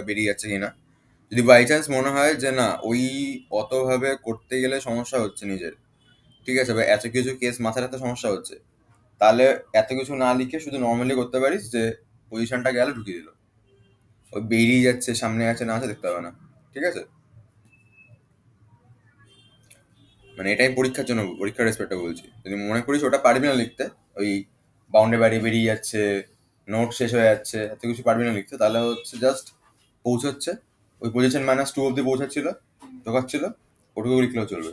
বেরিয়ে যাচ্ছে কিনা। যদি বাই চান্স মনে হয় যে না ওই অতভাবে করতে গেলে সমস্যা হচ্ছে নিজের, ঠিক আছে, বা এত কিছু কেস মাথায় রাখতে সমস্যা হচ্ছে, তাহলে এত কিছু না লিখে শুধু নর্মালি করতে পারিস যে পজিশনটা গেলে ঢুকিয়ে দিল, ওই বেরিয়ে যাচ্ছে সামনে আছে না আছে দেখতে হবে না, ঠিক আছে। মানে এটাই পরীক্ষার জন্য, পরীক্ষার রেসপেক্টে বলছি। যদি মনে করিস ওটা পারবি না লিখতে, ওই বাউন্ডে বাড়ি বেরিয়ে যাচ্ছে, নোট শেষ হয়ে যাচ্ছে, এত কিছু পারবি না লিখতে, তাহলে হচ্ছে জাস্ট পৌঁছচ্ছে, ওই পজিশন -2 অব্দি পৌঁছাচ্ছিল, ঢোকাচ্ছিল, ওটুকু লিখলেও চলবে।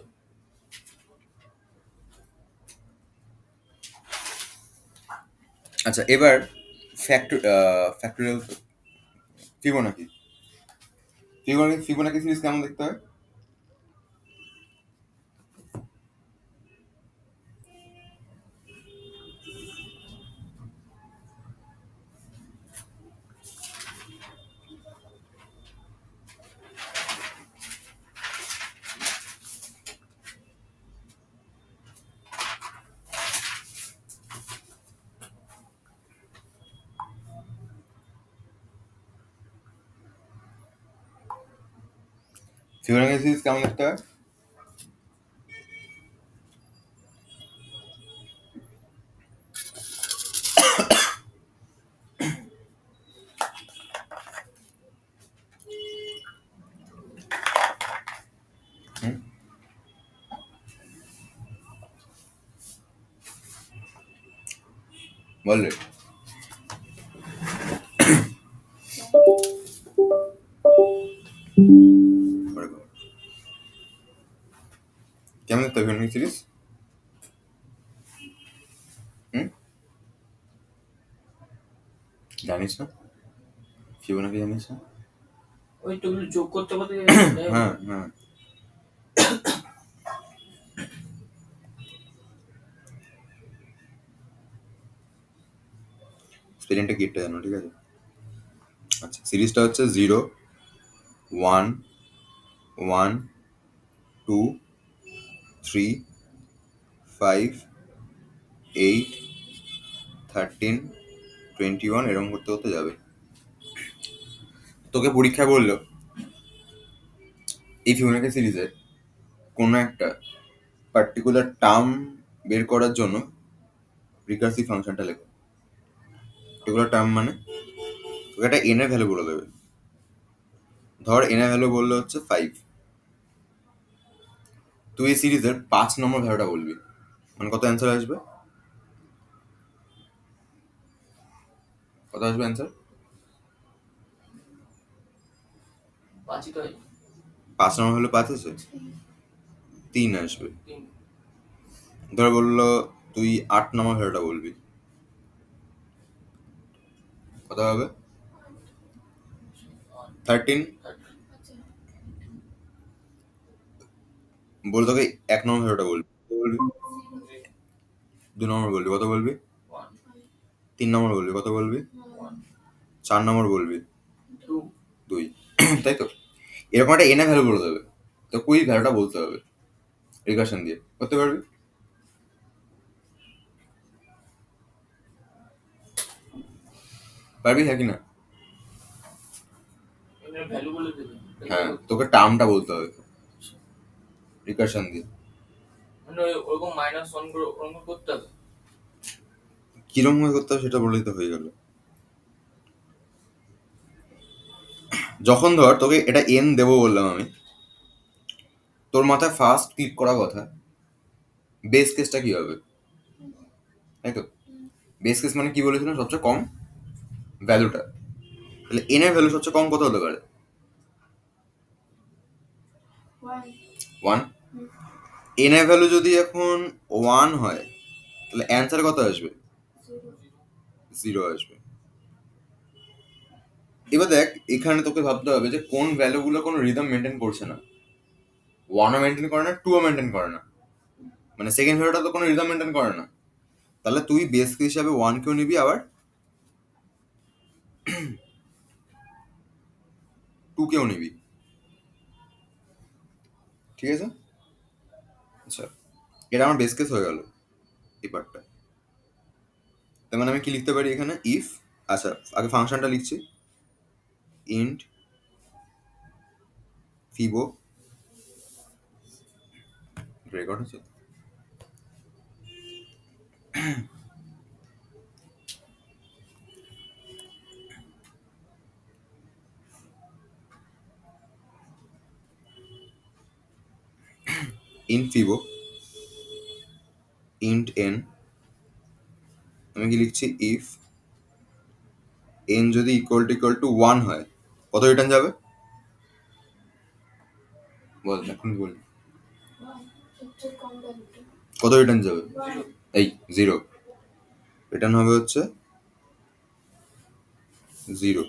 আচ্ছা, এবার ফ্যাক্টরিয়াল ফিবোনাকি ফিবোনাকি সিরিজ কেমন দেখতে হয়? ফিবোনাকি সিরিজ কেমন দেখতে হয়? বললে কেমন দেখতে হয় ফিবোনাকি সিরিজ? জানিস না ফিবোনাকি? জানিস না? ওইটুকু যোগ করতে করতে হ্যাঁ হ্যাঁ, স্পেলিংটা কি একটা জানো, ঠিক আছে। আচ্ছা, সিরিজটা হচ্ছে 0 1 1 2 3 5 8 13 21 এরকম করতে করতে যাবে। তোকে পরীক্ষায় বললো এই ফিবোনাকি সিরিজের কোনো একটা পার্টিকুলার টার্ম বের করার জন্য রিকার্সিভ ফাংশনটা লেখো। পার্টিকুলার টার্ম মানে তোকে একটা এন এর ভ্যালু বলে দেবে। ধর এন এর ভ্যালু বললো হচ্ছে 5, তুই এই সিরিজের 5 নম্বর ভ্যালুটা বলবি, মানে কত অ্যান্সার আসবে? কত আসবে অ্যান্সার? 5 নম্বর ভ্যালু 5 আছে, 3 আসবে। ধর বললো তুই 8 নম্বর ভ্যালুটা বলবি, কত হবে? 13। বল তোকে 1 নম্বর ভ্যালুটা বলবি, 2 নম্বর বলবি, কত বলবি? 3 নম্বর বলবি, কত বলবি? 4 নম্বর বলবি 2। তাই তো, এরকম একটা এনে ভ্যালু বলে দেবে, তো কুই ভ্যালুটা বলতে হবে রিকার্শন দিয়ে, করতে পারবি? পারবি হ্যাঁ কি না? হ্যাঁ, তোকে টার্মটা বলতে হবে রিকার্শন দিয়ে। মানে ওরকম -1 করে ওরকম করতে হবে। কিরকম ভাবে করতে হবে সেটা বললেই তো হয়ে গেল। যখন ধর তোকে এটা এন দেবো বললাম আমি, তোর মাথায় ফার্স্ট ক্লিক করা কথা বেস কেসটা কি হবে, তাই তো। বেস কেস মানে কি বলেছিলাম, সবচেয়ে কম ভ্যালুটা। তাহলে এন এর ভ্যালু সবচেয়ে কম কত হতে পারে? 1। এন এর ভ্যালু যদি এখন 1 হয় তাহলে অ্যান্সার কত আসবে? 0 আসবে। এবার দেখ, এখানে তোকে ভাবতে হবে যে কোন ভ্যালুগুলো কোনো রিদম মেনটেন করছে না। 1ও মেনটেন করে না, 2ও মেনটেন করে না, মানে সেকেন্ড ভ্যালুটা তো কোনো রিদম মেনটেন করে না। তাহলে তুই বেস কেস হিসাবে 1 কেও নিবি, আবার 2 কেও নিবি, ঠিক আছে। আচ্ছা, এটা আমার বেস কেস হয়ে গেল এই পার্টটা। তার মানে আমি কি লিখতে পারি এখানে, ইফ, আচ্ছা আগে ফাংশনটা লিখছি, ইন্ট ফিবো রেকর্ড হচ্ছে ইন ফিবো ইন্ট এন, আমি কি লিখছি, ইফ এন যদি ইকুয়াল টু 1 হয় কত রিটার্ন যাবে? বল এখন বল, কত রিটার্ন যাবে? জিরো। এই 0 রিটার্ন হবে হচ্ছে 0।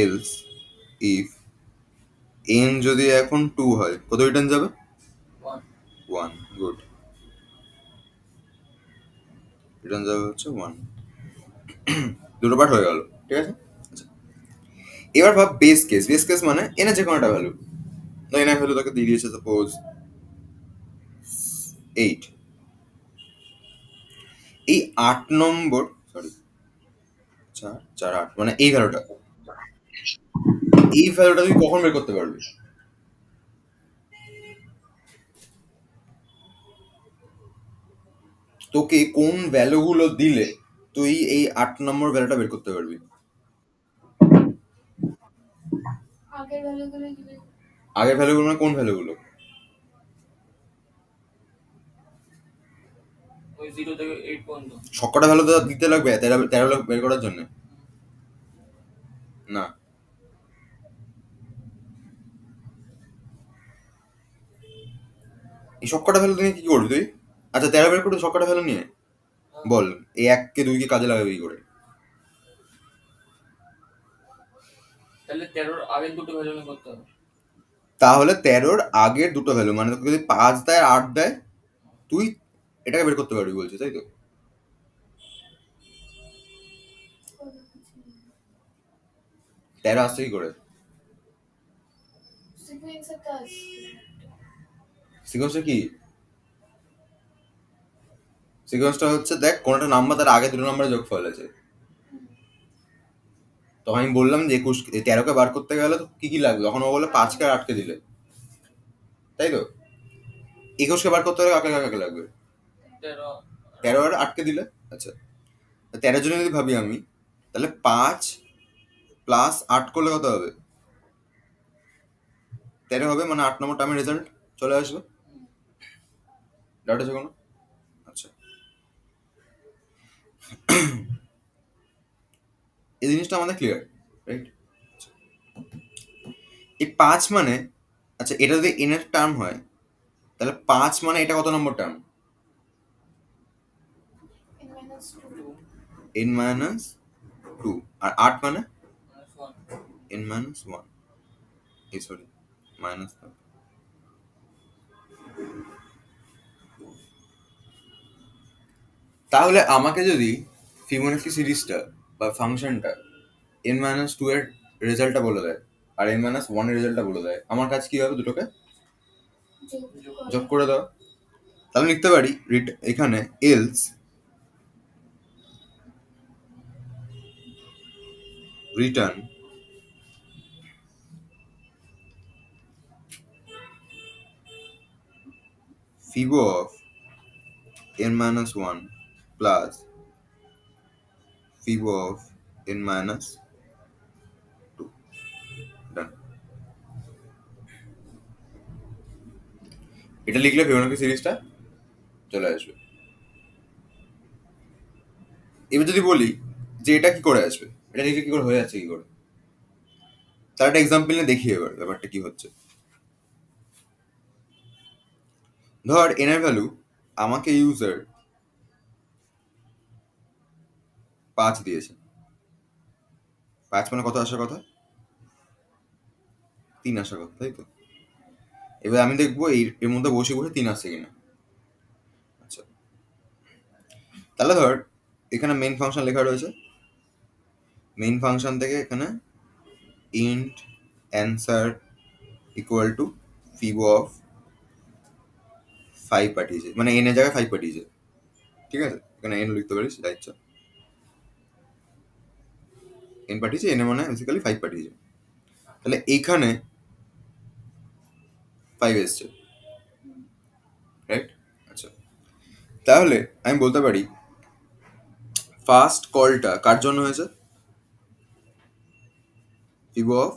এলস ইফ এন যদি এখন 2 হয় কত রিটার্ন যাবে? ওয়ান। 1। গুড, রিটার্ন যাবে হচ্ছে 1। দুটো পার্ট হয়ে গেল, ঠিক আছে। আচ্ছা, এবার ভাব বেস কেস। বেস কেস মানে এনে যে কোনো একটা ভ্যালু, এনে ভ্যালু তাকে দিয়ে দিয়েছে সাপোজ 8। এই 8 নম্বর, সরি 4 4 8 মানে এই ভ্যালুটা, এই ভ্যালুটা তুই কখন বের করতে পারবি? তোকে কোন ভ্যালুগুলো দিলে তুই এই 8 নম্বর ভ্যালুটা বের করতে পারবি? আগের ভ্যালুগুলো মানে কোন ভ্যালুগুলো? ওই 0 থেকে 8 পর্যন্ত। সবকটা ভ্যালু তো দিতে লাগবে 13 বের করার জন্য? না, এই সবকটা ভ্যালু নিয়ে কি করবি তুই? আচ্ছা 13 বের করবি সবকটা ভ্যালু নিয়ে? বল, এই 1 কে 2 কে কাজে লাগাবি কি করে? তাহলে 13 আগের দুটো ভ্যালু নিয়ে করতে হবে। তাহলে 13 আগের দুটো ভ্যালু মানে তোকে যদি 5 দেয় 8 দেয়, তুই এটাকে বের করতে পারবি বলছিস, তাই তো? 13 আসছে কি করে? সিকোয়েন্সটা কি? সিকোয়েন্সটা হচ্ছে, দেখ কোন একটা নাম্বার তার আগে দুটো নাম্বারের যোগফল আছে। তখন আমি বললাম যে 21 13কে বার করতে গেলে তো কি কি লাগবে, তখন ও বলে 5 কে আর 8 কে দিলে, তাই তো? 21কে বার করতে গেলে কাকে কাকে লাগবে? 13 13 আর 8 কে দিলে। আচ্ছা, 13 জন্য যদি ভাবি আমি, তাহলে 5 প্লাস 8 করলে কত হবে? 13 হবে, মানে 8 নম্বর টার্মের রেজাল্ট চলে আসবে। ডাউট আছে কোনো? আচ্ছা, এই জিনিসটা আমাদের ক্লিয়ার, রাইট? এই 5 মানে, আচ্ছা এটা যদি এন এর টার্ম হয় তাহলে 5 মানে এটা কত নম্বর টার্ম?2 এন মাইনাস 2। আর 8 মানে -1। এন মাইনাস 1, এই সরি মাইনাস। তাহলে আমাকে যদি ফিবোনাচি সিরিজটা বা ফাংশনটা এন মাইনাস 2 এর রেজাল্টটা বলে দেয় আর এন মাইনাস 1 এর রেজাল্টটা বলে দেয়, আমার কাজ কি হবে? দুটোকে যোগ করে দাও। তাহলে লিখতে পারি এখানে else return ফিবো of n minus 1 plus fibo of n minus 2. Done. এটা লিখলে ফিবোনাচি সিরিজটা চলে আসবে। এবার যদি বলি যে এটা কি করে আসবে, এটা লিখলে কি করে হয়ে যাচ্ছে কি করে, তার একটা এক্সাম্পল নিয়ে দেখি এবার ব্যাপারটা কি হচ্ছে। ধর এন এর ভ্যালু আমাকে ইউজার 5 দিয়েছে। 5 মানে কত আসার কথা? 3 আসার কথা, তাই তো? এবার আমি দেখবো এর মধ্যে বসে বসে 3 আসছে কিনা। আচ্ছা, তাহলে ধর এখানে মেইন ফাংশন লেখা রয়েছে, মেইন ফাংশন থেকে এখানে int answer equal two ফিবো of 5 পাঠিয়েছে, মানে এন এর জায়গায় 5 পাঠিয়েছে, ঠিক আছে? এখানে এন লিখতে পারিস যা ইচ্ছা, এন পাঠিয়েছে, এন এর মানে বেসিক্যালি 5 পাঠিয়েছে। তাহলে এইখানে 5 এসছে, রাইট? আচ্ছা, তাহলে আমি বলতে পারি ফার্স্ট কলটা কার জন্য হয়েছে? ফিবো অফ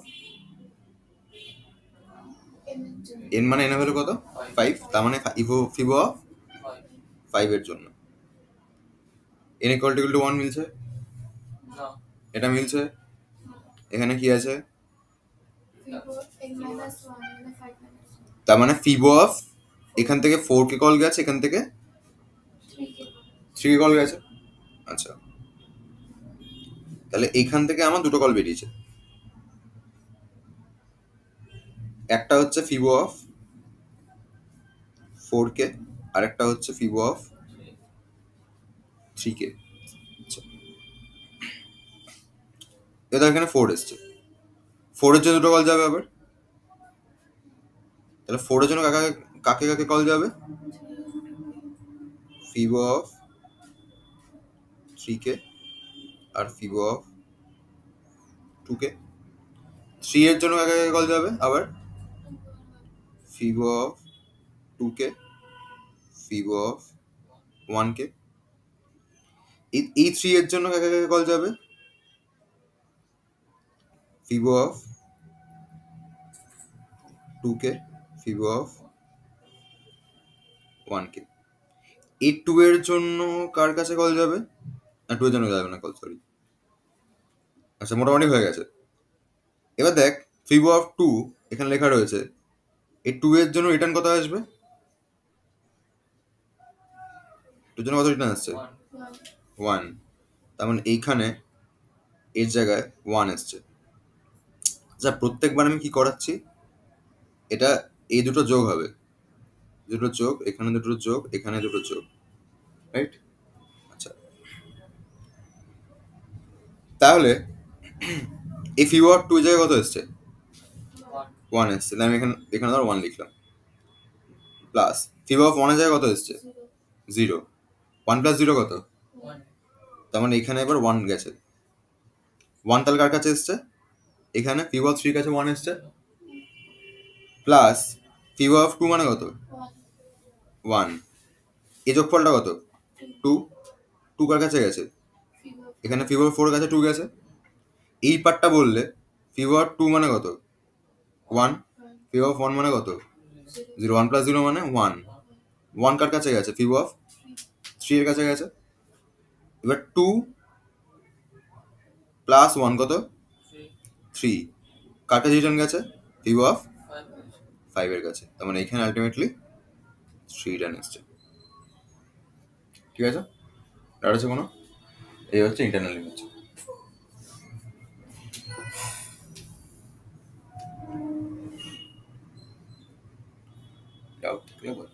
এন মানে এন ভ্যালু কত? 5, তার মানে ফিবো অফ 5 এর জন্য। এন ইকুয়াল টু 1 মিলছে, না, এটা মিলছে। এখানে কি আছে? তার মানে ফিবো অফ এখান থেকে 4 কে কল গেছে, এখান থেকে 3 কে কল গেছে। আচ্ছা, তাহলে এখান থেকে আমার দুটো কল বেরিয়েছে, একটা হচ্ছে ফিবো অফ 4 কে, আর একটা হচ্ছে ফিবো অফ 3 কে। আচ্ছা, এবার এখানে 4 এসছে, 4 এর জন্য দুটো কল যাবে আবার। তাহলে 4 এর জন্য কাকে কাকে কাকে কল যাবে? ফিবো অফ 3 কে আর ফিবো অফ 2 কে। 3 এর জন্য কাকে কাকে কল যাবে আবার? ফিবো অফ 2 কে, ফিবো অফ 1 কে। এই 3 এর জন্য কাকে কাকে কল যাবে? ফিবো অফ 2 কে, ফিবো অফ 1 কে। এই 2 এর জন্য কার কাছে কল যাবে? না, 2 এর জন্য যাবে না কল, সরি। আচ্ছা, মোটামুটি হয়ে গেছে। এবার দেখ, ফিবো অফ 2 এখানে লেখা রয়েছে, এই 2 এর জন্য রিটার্ন কত আসবে? 2 এর জন্য কত রিটার্ন আসছে? 1। তার মানে এইখানে এর জায়গায় 1 এসছে। আচ্ছা, প্রত্যেকবার আমি কি করাচ্ছি, এটা এই দুটো যোগ হবে, দুটো যোগ, এখানে দুটো যোগ, এখানে দুটো যোগ, রাইট? আচ্ছা, তাহলে এই ফিবো অফ 2 জায়গায় কত এসছে? 1 এসছে। তাহলে আমি এখানে এখানে ধর 1 লিখলাম, প্লাস ফিবো অফ 1 এর জায়গায় কত এসছে? 0। 1 প্লাস 0 কত? তার মানে এখানে এবার 1 গেছে। 1 তাহলে কার কাছে এসছে? এখানে ফিবো অফ 3 কাছে 1 এসছে, প্লাস ফিবো অফ 2 মানে কত? 1। এই যোগফলটা কত? 2। 2 কার কাছে গেছে? এখানে ফিবো অফ 4 এর কাছে 2 গেছে। এই পার্টটা বললে ফিবো অফ 2 মানে কত? 1। ফিবো অফ 1 মানে কত? 0। 1 প্লাস 0 মানে 1। 1 কার কাছে গেছে? ফিবো অফ 3 এর কাছে গেছে। এবার 2 প্লাস 1 কত? 3। কার কাছে রিটার্ন গেছে? ফিবো অফ 5 এর কাছে। তার মানে এখানে আলটিমেটলি 3 রিটার্ন এসছে। ঠিক আছে? আর আছে কোনো? এই হচ্ছে ইন্টারনাল ইমেজ। ডাউট থাকলে বল।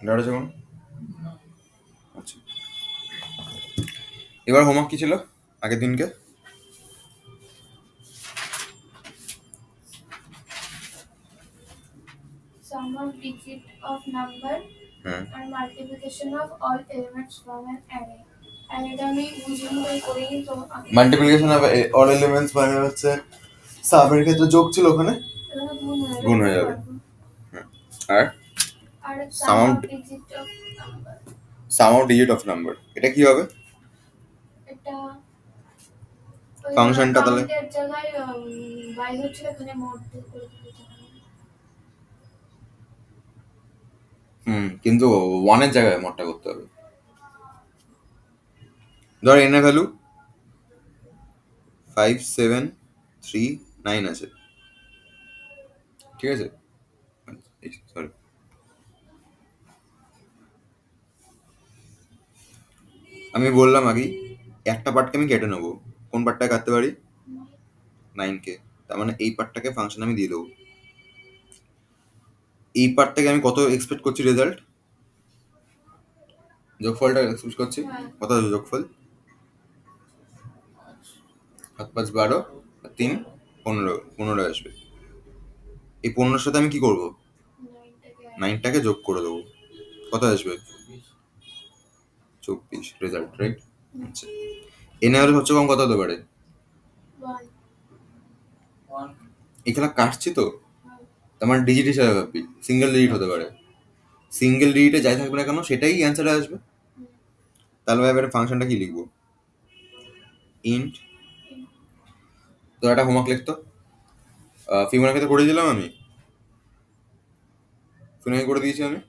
ডাউট আছে কোনো? এবার হোমওয়ার্ক কি ছিল আগের দিনকে? Sum of digit of number হ্যাঁ, and multiplication of all elements from an array. Arrayটা আমি বুঝলাম তাই করিনি তো মাল্টিপ্লিকেশন অফ অল এলিমেন্টস মানে হচ্ছে সামের ক্ষেত্রে যোগ ছিল ওখানে এখানে গুণ হয়ে যাবে। আর আর Sum sum of of digit of number some of digit of number, এটা কি হবে? এটা ফাংশনটা তাহলে কাউন্টের জায়গায় বাইরে হচ্ছিল এখানে মোড করে দিতে হবে। কিন্তু ওয়ানের জায়গায় মডটা করতে হবে। ধর এন এর ভ্যালু 5739 আছে, ঠিক আছে? সরি, আমি বললাম আগেই একটা পার্টকে আমি কেটে নেবো। কোন পার্টটা কাটতে পারি? 9কে। তার মানে এই পার্টটাকে ফাংশন আমি দিয়ে দেবো। এই পার্ট থেকে আমি কত এক্সপেক্ট করছি রেজাল্ট? যোগফলটা এক্সপেক্ট করছি কত আসবে যোগফল? 7 5 12 আর 3 15, 15 আসবে। এই 15-র সাথে আমি কি করব? 9টাকে যোগ করে দেবো। কত আসবে? 24 রেজাল্ট, রাইট? আচ্ছা, এনে হলে সবচেয়ে কম কত হতে পারে? এখানে কাটছি তো, তার মানে ডিজিট হিসাবে ভাববি, সিঙ্গেল ডিজিট হতে পারে। সিঙ্গেল ডিজিটে যাই থাকবে না কেন সেটাই অ্যান্সারে আসবে। তাহলে এবারে ফাংশনটা কি লিখবো? ইন্ট, তো একটা হোমওয়ার্ক লিখতো ফিবোনাকিতে করে দিলাম আমি, ফিবোনাকি করে দিয়েছি আমি।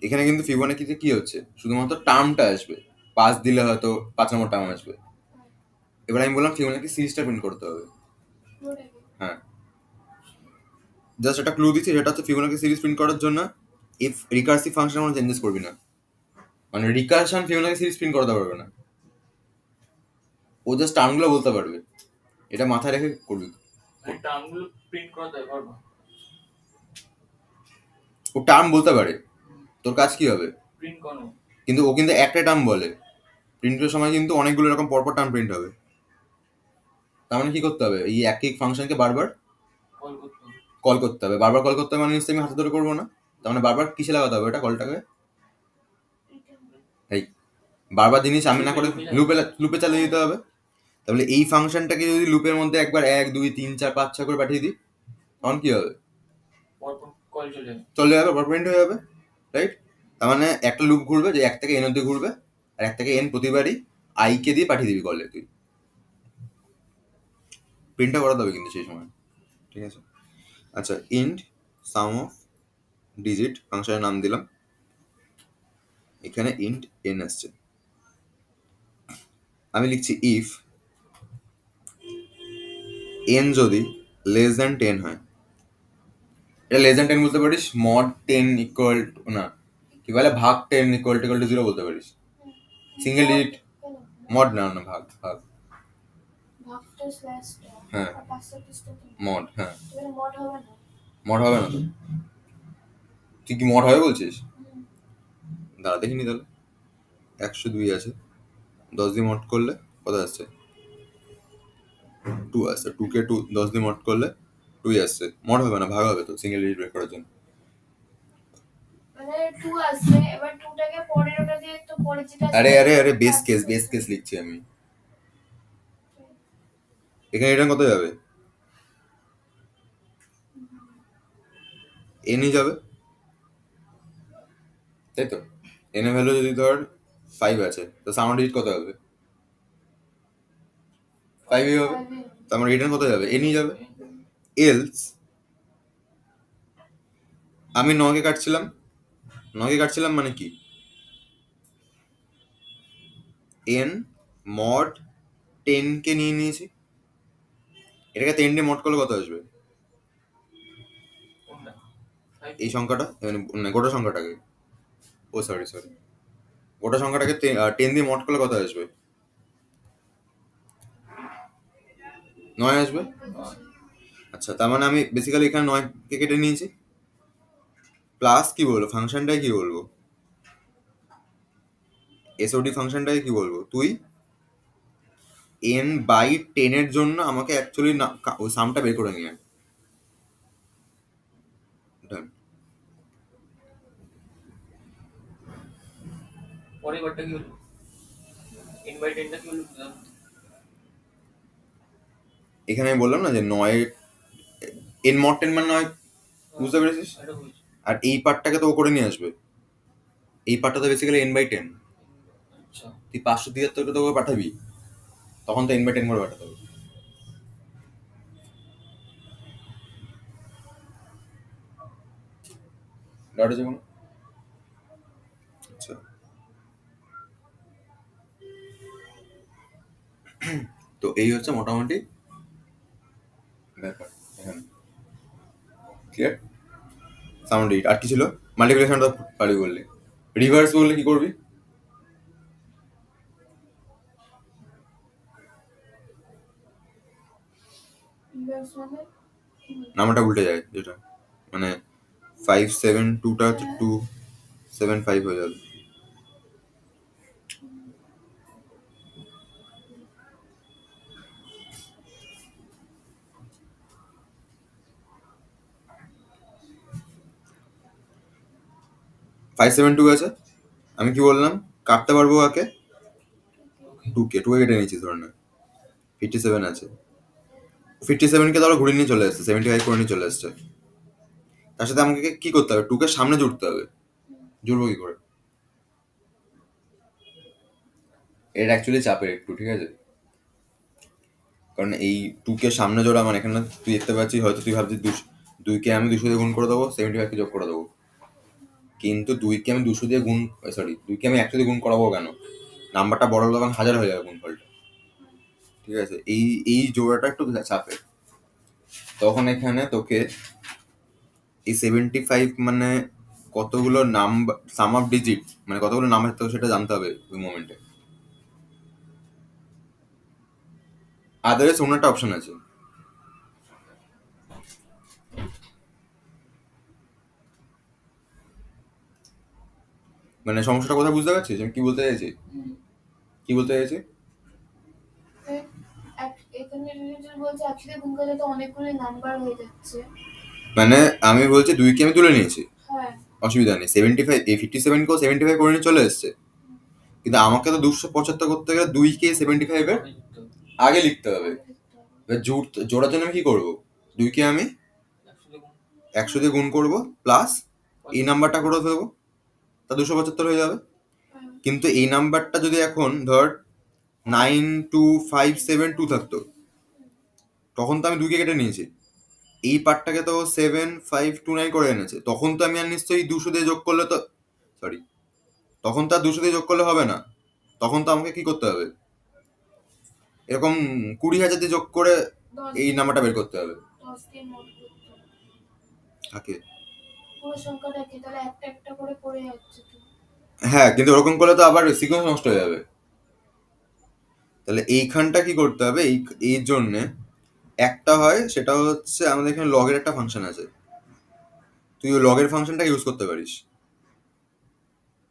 এখানে কিন্তু ফিবোনাকিতে কি হচ্ছে, শুধুমাত্র টার্মটা আসবে, 5 দিলে হয়তো 5 নম্বর টার্ম আসবে। এবার আমি বললাম ফিবোনাকি সিরিজটা প্রিন্ট করতে হবে। হ্যাঁ, জাস্ট একটা ক্লু দিচ্ছি, সেটা হচ্ছে ফিবোনাকি সিরিজ প্রিন্ট করার জন্য ইফ রিকার্সিভ ফাংশন কোনো চেঞ্জেস করবি না, মানে রিকারশন ফিবোনাকি সিরিজ প্রিন্ট করতে পারবে না, ও জাস্ট টার্মগুলো বলতে পারবে। এটা মাথায় রেখে করবি। টার্মগুলো প্রিন্ট করতে পারবো, ও টার্ম বলতে পারে, তোর কাজ কি হবে? প্রিন্ট করো। কিন্তু ও কিন্তু একটা টার্ম বলে, প্রিন্টের সময় কিন্তু অনেকগুলো এরকম পরপর টার্ম প্রিন্ট হবে। তার মানে কি করতে হবে? এই একই ফাংশনকে বারবার কল করতে হবে। বারবার কল করতে হবে মানে নিশ্চয়ই আমি হাতে ধরে করবো না। তার মানে বারবার কিসে লাগাতে হবে এটা কলটাকে? এই বারবার জিনিস আমি না করে লুপে চালিয়ে দিতে হবে। তাহলে এই ফাংশনটাকে যদি লুপের মধ্যে একবার 1 2 3 4 5 6 করে পাঠিয়ে দিই, তখন কি হবে? চলে যাবে, প্রিন্ট হয়ে যাবে, রাইট? তার মানে একটা লুপ ঘুরবে যে 1 থেকে n অব্দি ঘুরবে, আর 1 থেকে n প্রতিবারই i কে দিয়ে পাঠিয়ে দিবি কলে তুই। প্রিন্টটা করাতে হবে কিন্তু সেই সময়, ঠিক আছে? আচ্ছা, ইন্ট সাম অফ ডিজিট ফাংশনের নাম দিলাম, এখানে ইন্ট n আসছে। আমি লিখছি ইফ n যদি লেস দ্যান 10 হয়, এটা লেস দ্যান 10 বলতে পারিস, মড 10 ইকুয়াল না কি বলে ভাগ 10 ইকুয়াল টু 0 বলতে পারিস। সিঙ্গেল ডিজিট মড না না ভাগ ভাগ ভাগটা স্ল্যাশটা হ্যাঁ, আর পাঁচটা পিসটা মড, হ্যাঁ এখানে মড হবে না। মড হবে না তো? তুই কি মড হবে বলছিস? দাঁড়া দেখিনি তাহলে। 102 আছে, 10 দিয়ে মড করলে কত আসছে? 2 আসছে। 2কে 10 দিয়ে মড করলে 2 আসছে। মড হবে না, ভাগ হবে তো সিঙ্গেল ডিজিট ব্রেক করার জন্য। মানে 2 আসছে, এবার 2টাকে পরের ওটা দিয়ে তো পরে যেটা আরে আরে আরে বেস কেস লিখছি আমি। এখানে এটা কত যাবে? এনই যাবে, তাই তো? এন এর ভ্যালু যদি ধর 5 আছে, তো সাউন্ড ডিজিট কত হবে? 5ই হবে। তার মানে রিটার্ন কত যাবে? এনই যাবে। এলস আমি 9কে কাটছিলাম, 9কে কাটছিলাম মানে কি? এন মড 10কে নিয়ে নিয়েছি, এটাকে 10 দিয়ে মড করলে কত আসবে? এই সংখ্যাটা মানে গোটা সংখ্যাটাকে, ও সরি গোটা সংখ্যাটাকে 10 দিয়ে মড করলে কত আসবে? 9 আসবে। আচ্ছা, তার মানে আমি বেসিক্যালি এখানে 9কে কেটে নিয়েছি, প্লাস কি বলবো ফাংশনটাই কি বলবো, এসওডি ফাংশনটাকে কি বলবো? তুই n/10 এর জন্য আমাকে অ্যাকচুয়ালি ওই সামটা বের করে নিয়ে Done. পরের বারটা কি হলো? n/10টা কি হলো বুঝলাম না। এখানে আমি বললাম না যে 9 n/10 মানে 9, বুঝতে পেরেছিস? এটা বুঝছি। আর এই পার্টটাকে তো ও করে নিয়ে আসবে। এই পার্টটা তো বেসিক্যালি n/10। আচ্ছা তুই 573 তো ওকে পাঠাবি, তখন তো n/10 করে পাঠাতে হবে। ডাউট আছে কোনো? আচ্ছা, তো এই হচ্ছে মোটামুটি ব্যাপার এখানে। ক্লিয়ার? Sound eight. আর কি ছিল? মাল্টিপ্লিকেশন তো পারবি বললি। রিভার্স বললে কি করবি? ইনভার্স মানে নাম্বারটা উল্টে যায়, যেটা মানে 572টা 275 হয়ে যাবে। ফাইভ সেভেন টু আছে, আমি কি বললাম কাটতে পারবো কাকে? ওকে 2 কেটে নিয়েছি ধরে না। 57 আছে, 57কে ধরো ঘুরিয়ে নিয়ে চলে আসছে, 75 করে নিয়ে চলে আসছে। তার সাথে আমাকে কি করতে হবে? 2কে সামনে জুড়তে হবে। জুড়বো কি করে? এটা অ্যাকচুয়ালি চাপের একটু, ঠিক আছে? কারণ এই 2কে সামনে জোড়া মানে এখানে তুই দেখতে পাচ্ছিস, হয়তো তুই ভাবছিস 2কে আমি 200 দিয়ে গুণ করে দেবো, 75কে যোগ করে দেবো। কিন্তু 2কে আমি 200 দিয়ে গুণ, সরি 2কে আমি 100 দিয়ে গুণ করাবো কেন? নাম্বারটা বড় হলে তখন 1000 হয়ে যাবে গুণফলটা। ঠিক আছে, এই এই জোড়াটা একটু চাপের। তখন এখানে তোকে এই 75 মানে কতগুলো নাম্বার, সাম অফ ডিজিট মানে কতগুলো নাম্বার তো সেটা জানতে হবে ওই মোমেন্টে। আদারওয়াইজ অন্য একটা অপশন আছে। মানে সমস্যাটা কোথায় বুঝতে পারছিস আমি কি বলতে চাইছি? কি বলতে চাইছি? এখানে রিলেটেড বলছে একসাথে গুণ করলে তো অনেকগুলো নাম্বার হয়ে যাচ্ছে। মানে আমি বলছি 2কে আমি তুলে নিয়েছি, হ্যাঁ অসুবিধা নেই। 75 এই 57কেও 75 করে নিয়ে চলে এসছে, কিন্তু আমাকে তো 275 করতে গেলে 2কে 75 এর আমি লিখতে হবে। আগে লিখতে হবে। আগে লিখতে হবে। এবার জোড়ার জন্য আমি কি করবো? 2কে আমি 100 100 দিয়ে গুণ করবো, প্লাস এই নাম্বারটা করে দেবো, তা 275 হয়ে যাবে। হ্যাঁ কিন্তু এই নাম্বারটা যদি এখন ধর 92572 থাকতো, তখন তো আমি 2কে কেটে নিয়েছি। এই পার্টটাকে তো 7529 করে এনেছে, তখন তো আমি আর নিশ্চয়ই 200 দিয়ে যোগ করলে তো, সরি, তখন তো আর 200 দিয়ে যোগ করলে হবে না। তখন তো আমাকে কি করতে হবে? এরকম 20,000 দিয়ে যোগ করে এই নাম্বারটা বের করতে হবে। 10 দিয়ে মোট করতে হবে। থাকে। পুরো সংখ্যাটাকে তাহলে একটা একটা করে পড়ে যাচ্ছে তো। হ্যাঁ, কিন্তু ওরকম করলে তো আবার সিকোয়েন্স নষ্ট হয়ে যাবে। তাহলে এইখানটা কি করতে হবে? এই জন্যে একটা হয়, সেটা হচ্ছে আমাদের এখানে লগের একটা ফাংশন আছে, তুই ওই লগের ফাংশনটা ইউজ করতে পারিস।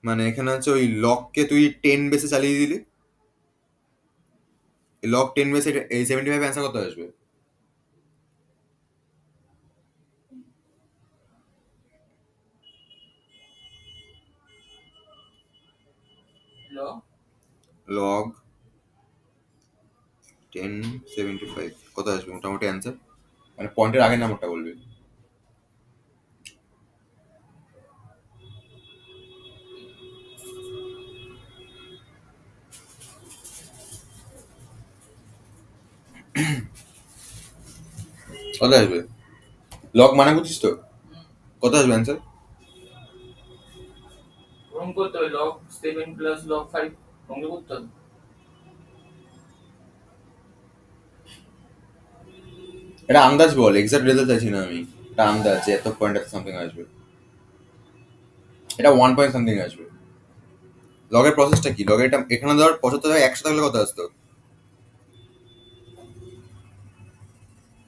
মানে এখানে হচ্ছে ওই লগকে তুই 10 বেসে চালিয়ে দিলি, এই লগ 10 বেসে এই 75 অ্যান্সার কত আসবে? লগ 1075 কত আসবে মোটামুটি অ্যান্সার? মানে পয়েন্টের আগের নাম্বারটা বলবি। কত আসবে? লগ মানে বুঝছিস তো? কত আসবে অ্যান্সার? ওরকম করতে হবে log 7 plus log 5 অঙ্ক করতে হবে। এটা আন্দাজ বল, এক্সাক্ট রেজাল্ট চাইছি না আমি। এটা আন্দাজ যে এত পয়েন্ট এত সামথিং আসবে। এটা 1 পয়েন্ট সামথিং আসবে। লগের প্রসেসটা কি? লগের এটা এখানে ধর 75 থেকে 100 থাকলে কত আসতো?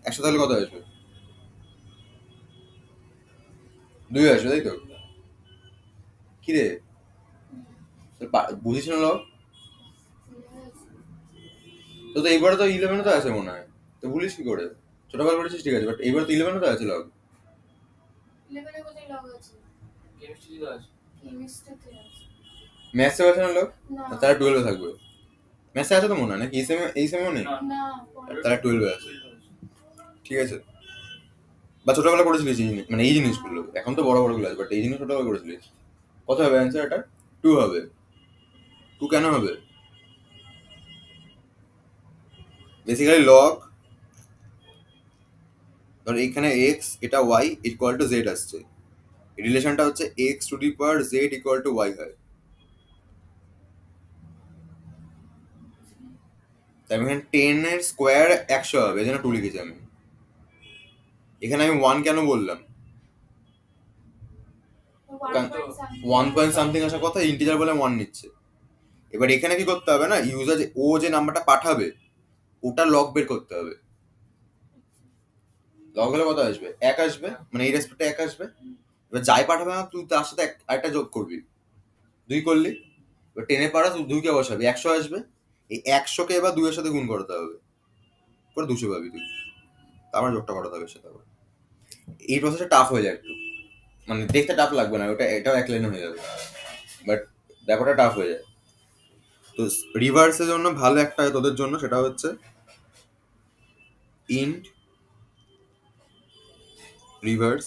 100 থাকলে কত আসবে? 2 আসবে, তাই তো? কি রে, বুঝিস না লগ? তো এইবারে তো 11 তো আছে মনে হয়, তো ভুলিস কি করে? ছোটবেলা করেছিস ঠিক আছে, বাট এইবার তো 11 তো আছে লগ। 11 কোথায় লগ আছে? কেমিস্ট্রি তো আছে। কেমিস্ট্রিতে আছে। ম্যাথসে আছে না লগ? না তাহলে 12 থাকবে। ম্যাথসে আছে তো মনে হয়, নাকি এই সেমও নেই? না না তাহলে 12 আছে, ঠিক আছে। বা ছোটবেলা করেছিলিস মানে এই জিনিসগুলো, এখন তো বড় বড় গুলো আছে, বাট এই জিনিস ছোটবেলা করেছিলিস। কত হবে অ্যান্সার? এটা 2 হবে। 2 কেন হবে? বেসিক্যালি লগ, ধর এখানে এক্স, এটা ওয়াই ইকুয়াল টু জেড আসছে, রিলেশনটা হচ্ছে X to the power Z equal to Y হয়। তাই এখানে 10 এর স্কোয়ার 100 হবে, এই জন্য 2 লিখেছি আমি। এখানে আমি 1 কেন বললাম? 1 পয়েন্ট সামথিং আসার কথা, ইন্টিজার বলে 1 নিচ্ছে। এবার এখানে কি করতে হবে না, ইউজার ও যে নাম্বারটা পাঠাবে ওটা লগ বের করতে হবে। লগ হলে কত আসবে? 1 আসবে, মানে এই রেসপেক্টে 1 আসবে। এবার যাই পাঠাবে না তুই তার সাথে একটা যোগ করবি, 2 করলি। এবার 10 এর পারা তুই 2 কে বসাবি, 100 আসবে। এই 100 কে এবার 2 এর সাথে গুণ করতে হবে, পরে 200 পাবি তুই। তারপর যোগটা করাতে হবে সেটা। এই প্রসেসটা টাফ হয়ে যায় একটু, মানে দেখতে টাফ লাগবে না, ওটা এটাও এক লাইনে হয়ে যাবে, বাট ব্যাপারটা টাফ হয়ে যায়। তো রিভার্সের জন্য ভালো একটা তোদের জন্য, সেটা হচ্ছে ইন্ট রিভার্স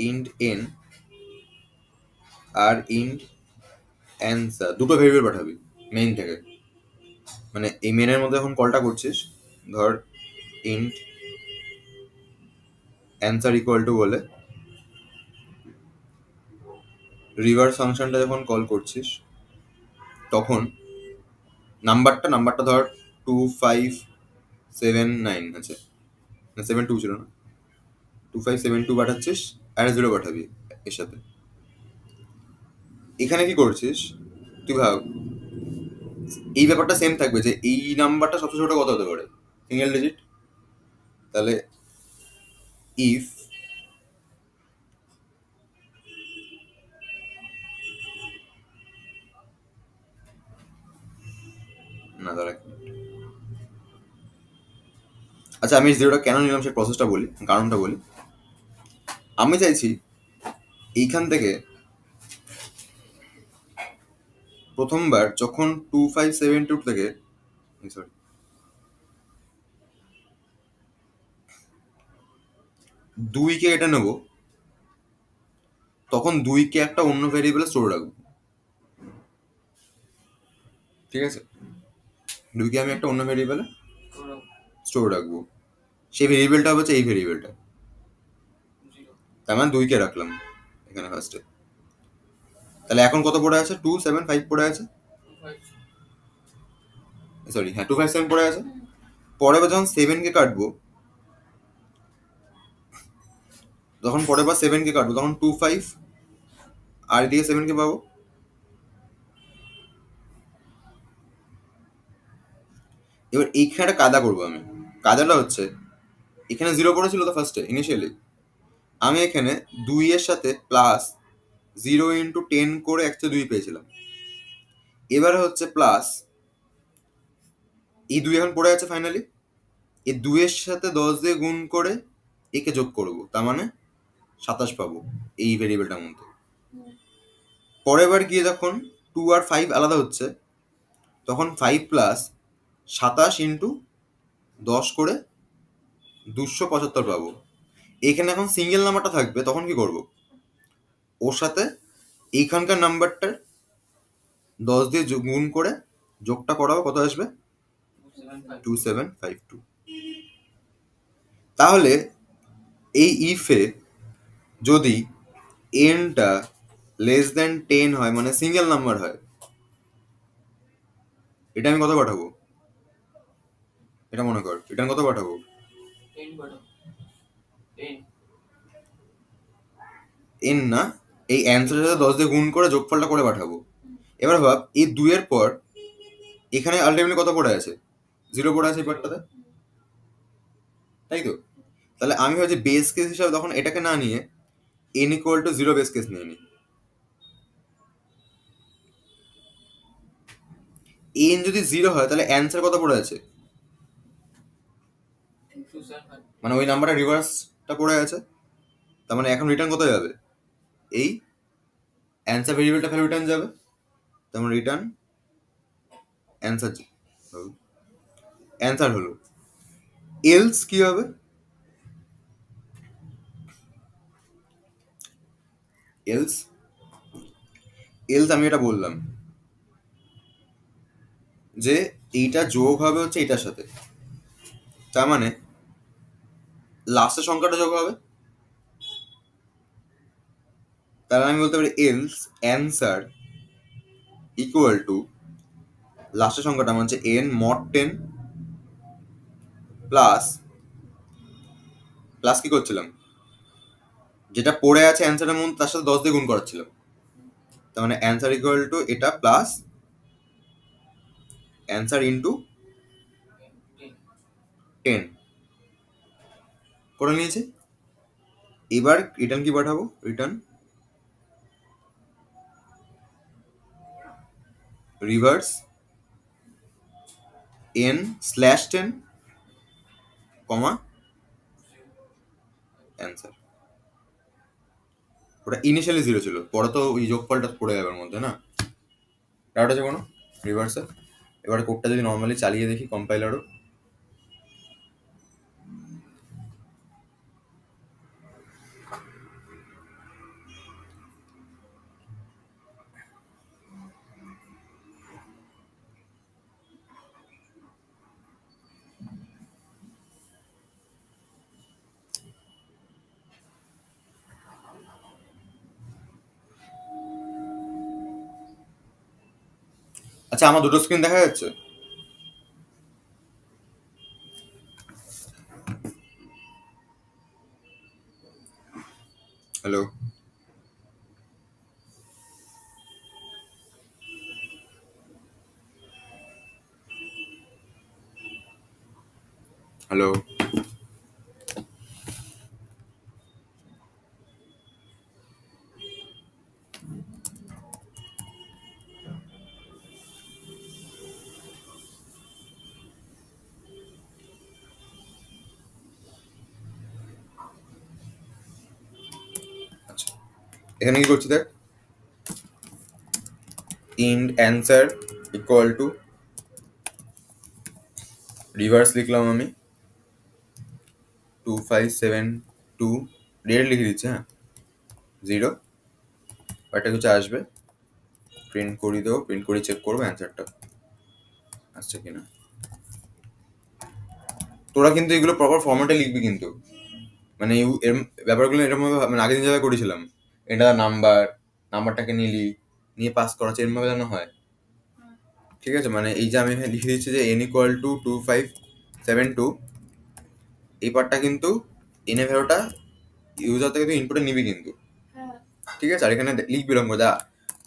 ইন্ট এন আর ইন্ট অ্যান্সার, দুটো ভেরিয়েবল পাঠাবি মেইন থেকে। মানে এই মেনের মধ্যে যখন কলটা করছিস, ধর ইন্ট অ্যান্সার ইকুয়াল টু বলে রিভার্স ফাংশনটা যখন কল করছিস, তখন নাম্বারটা ধর 2579 আছে, 72 ছিল না, 2572 পাঠাচ্ছিস আর 0 পাঠাবি এর সাথে। এখানে কি করছিস তুই ভাব, এই ব্যাপারটা সেম থাকবে যে এই নাম্বারটা সবচেয়ে ছোট কত হতে পারে, সিঙ্গেল ডিজিট। তাহলে ইফ না দাঁড়া, আচ্ছা আমি জিরোটা কেন নিলাম সেই প্রসেসটা বলি, কারণটা বলি। আমি চাইছি এইখান থেকে প্রথমবার যখন 2572 থেকে, সরি, দুইকে এটা নেবো, তখন 2কে একটা অন্য ভেরিয়েবলে স্টোর রাখবো, ঠিক আছে। 2কে আমি একটা অন্য ভেরিয়েবলে স্টোর রাখবো, সেই ভেরিয়েবলটা হচ্ছে এই ভেরিয়েবলটা। তার মানে 2কে রাখলাম এখানে ফার্স্টে। তাহলে এখন কত পড়ে আছে? 275 পড়ে আছে, সরি হ্যাঁ 257 পড়ে আছে। পরে যখন 7কে কাটবো, তখন পরের বার 7কে কাটবো, তখন 25 আর এদিকে 7কে পাবো। এবার এইখানে একটা কাদা করবো আমি। কাদাটা হচ্ছে এখানে 0 পড়েছিল তো ফার্স্টে ইনিশিয়ালি, আমি এখানে 2 এর সাথে প্লাস 0 ইন্টু 10 করে 102 পেয়েছিলাম। এবারে হচ্ছে প্লাস এই 2 এখন পড়ে আছে ফাইনালি, এই 2 এর সাথে 10 দিয়ে গুণ করে একে যোগ করব, তার মানে 27 পাবো এই ভেরিয়েবলটার মধ্যে। পরের বার গিয়ে যখন 2 আর 5 আলাদা হচ্ছে, তখন 5 প্লাস 27 ইন্টু 10 করে 275 পাবো। এখানে এখন সিঙ্গেল নাম্বারটা থাকবে, তখন কি করব, ওর সাথে এইখানকার নাম্বারটার 10 দিয়ে গুণ করে যোগটা করাবো, কত আসবে? 2752। তাহলে এই ইফে যদি এনটা লেস দেন 10 হয়, মানে সিঙ্গেল নাম্বার হয়, এটা আমি কত পাঠাবো? এটা মনে কর, এটা আমি কত পাঠাবো? এন না, এই অ্যান্সারের সাথে 10 দিয়ে গুণ করে যোগফলটা করে পাঠাবো। এবার ভাব এই 2 এর পর এখানে আলটিমেটলি কত পড়ে আছে? 0 পড়ে আছে এই পার্টটাতে, তাই তো? তাহলে আমি ভাবছি বেস কেস হিসাবে তখন এটাকে না নিয়ে n equal to 0 base case নিয়ে নিই। এন যদি 0 হয় তাহলে অ্যান্সার কত পড়ে আছে, 275 মানে ওই নাম্বারটা রিভার্সটা পড়ে আছে, তার মানে এখন রিটার্ন কত যাবে, এই অ্যান্সার ভেরিয়েবলটা ফেলে রিটার্ন যাবে, তার মানে রিটার্ন অ্যান্সার অ্যান্সার হলো। এলস কি হবে, এলস এলস আমি এটা বললাম যে এইটা যোগ হবে হচ্ছে এটার সাথে, তার মানে লাস্টের সংখ্যাটা যোগ হবে, তাহলে আমি বলতে পারি এলস অ্যান্সার ইকুয়াল টু লাস্টের সংখ্যাটা মানে হচ্ছে এন মড 10 প্লাস প্লাস কি করছিলাম, যেটা পড়ে আছে অ্যান্সারের মধ্যে তার সাথে 10 দিয়ে গুণ করাচ্ছিলাম, তার মানে অ্যান্সার ইকুয়াল টু এটা প্লাস অ্যান্সার ইন্টু 10 করে নিয়েছি। এবার রিটার্ন কি পাঠাবো, রিটার্ন রিভার্স এন স্ল্যাশ 10 কমা অ্যান্সার। ওটা ইনিশিয়ালি 0 ছিল, পরে তো ওই যোগফলটা পড়ে যাবে ওর মধ্যে না, ডাউট আছে কোনো রিভার্সে। এবার কোডটা যদি নর্মালি চালিয়ে দেখি কম্পাইলারও, আচ্ছা আমার দুটো স্ক্রিন দেখা যাচ্ছে, হ্যালো হ্যালো আচ্ছা এখানে কি করছি দেখ, int answer equal to reverse লিখলাম আমি 2572 ডিরেক্ট লিখে দিচ্ছি, হ্যাঁ 0 একটা কিছু আসবে, প্রিন্ট করে দেবো, প্রিন্ট করে চেক করবো অ্যান্সারটা আসছে কিনা। তোরা কিন্তু এগুলো প্রপার ফর্ম্যাটে লিখবি কিন্তু, মানে এরম ব্যাপারগুলো এরকম ভাবে মানে আগের দিন যেটা করেছিলাম, এটা নাম্বারটাকে নিয়ে পাস করা হচ্ছে এরম ভাবে যেন হয়, ঠিক আছে। মানে এই যে আমি এখানে লিখে দিচ্ছি যে n ইকুয়াল টু 2572, এই পার্টটা কিন্তু এনে ভ্যালুটা ইউজার থেকে তুই ইনপুটে নিবি কিন্তু, হ্যাঁ ঠিক আছে। আর এখানে লিখবি রকম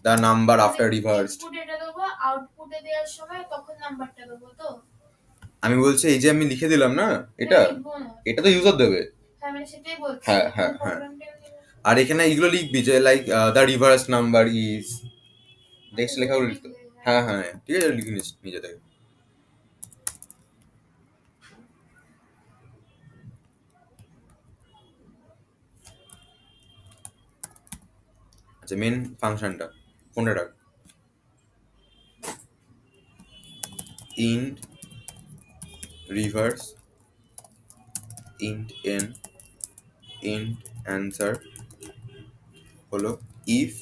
the number after reversed, input এটা দেবো, আউটপুটে দেওয়ার সময় তখন নাম্বারটা দেবো তো। আমি বলছি এই যে আমি লিখে দিলাম না এটা, লিখবো না। এটা তো ইউজার দেবে, হ্যাঁ মানে সেটাই বলছি। হ্যাঁ হ্যাঁ হ্যাঁ। প্রোগ্রামটা লিখবো। আর এখানে এগুলো লিখবি যে like the reverse number is, text লেখাগুলো লিখতে, হ্যাঁ হ্যাঁ ঠিক আছে, লিখে নিস নিজে থেকে। আচ্ছা মেন ফাংশনটা কোনটা ডাক, int reverse int n int answer হলো if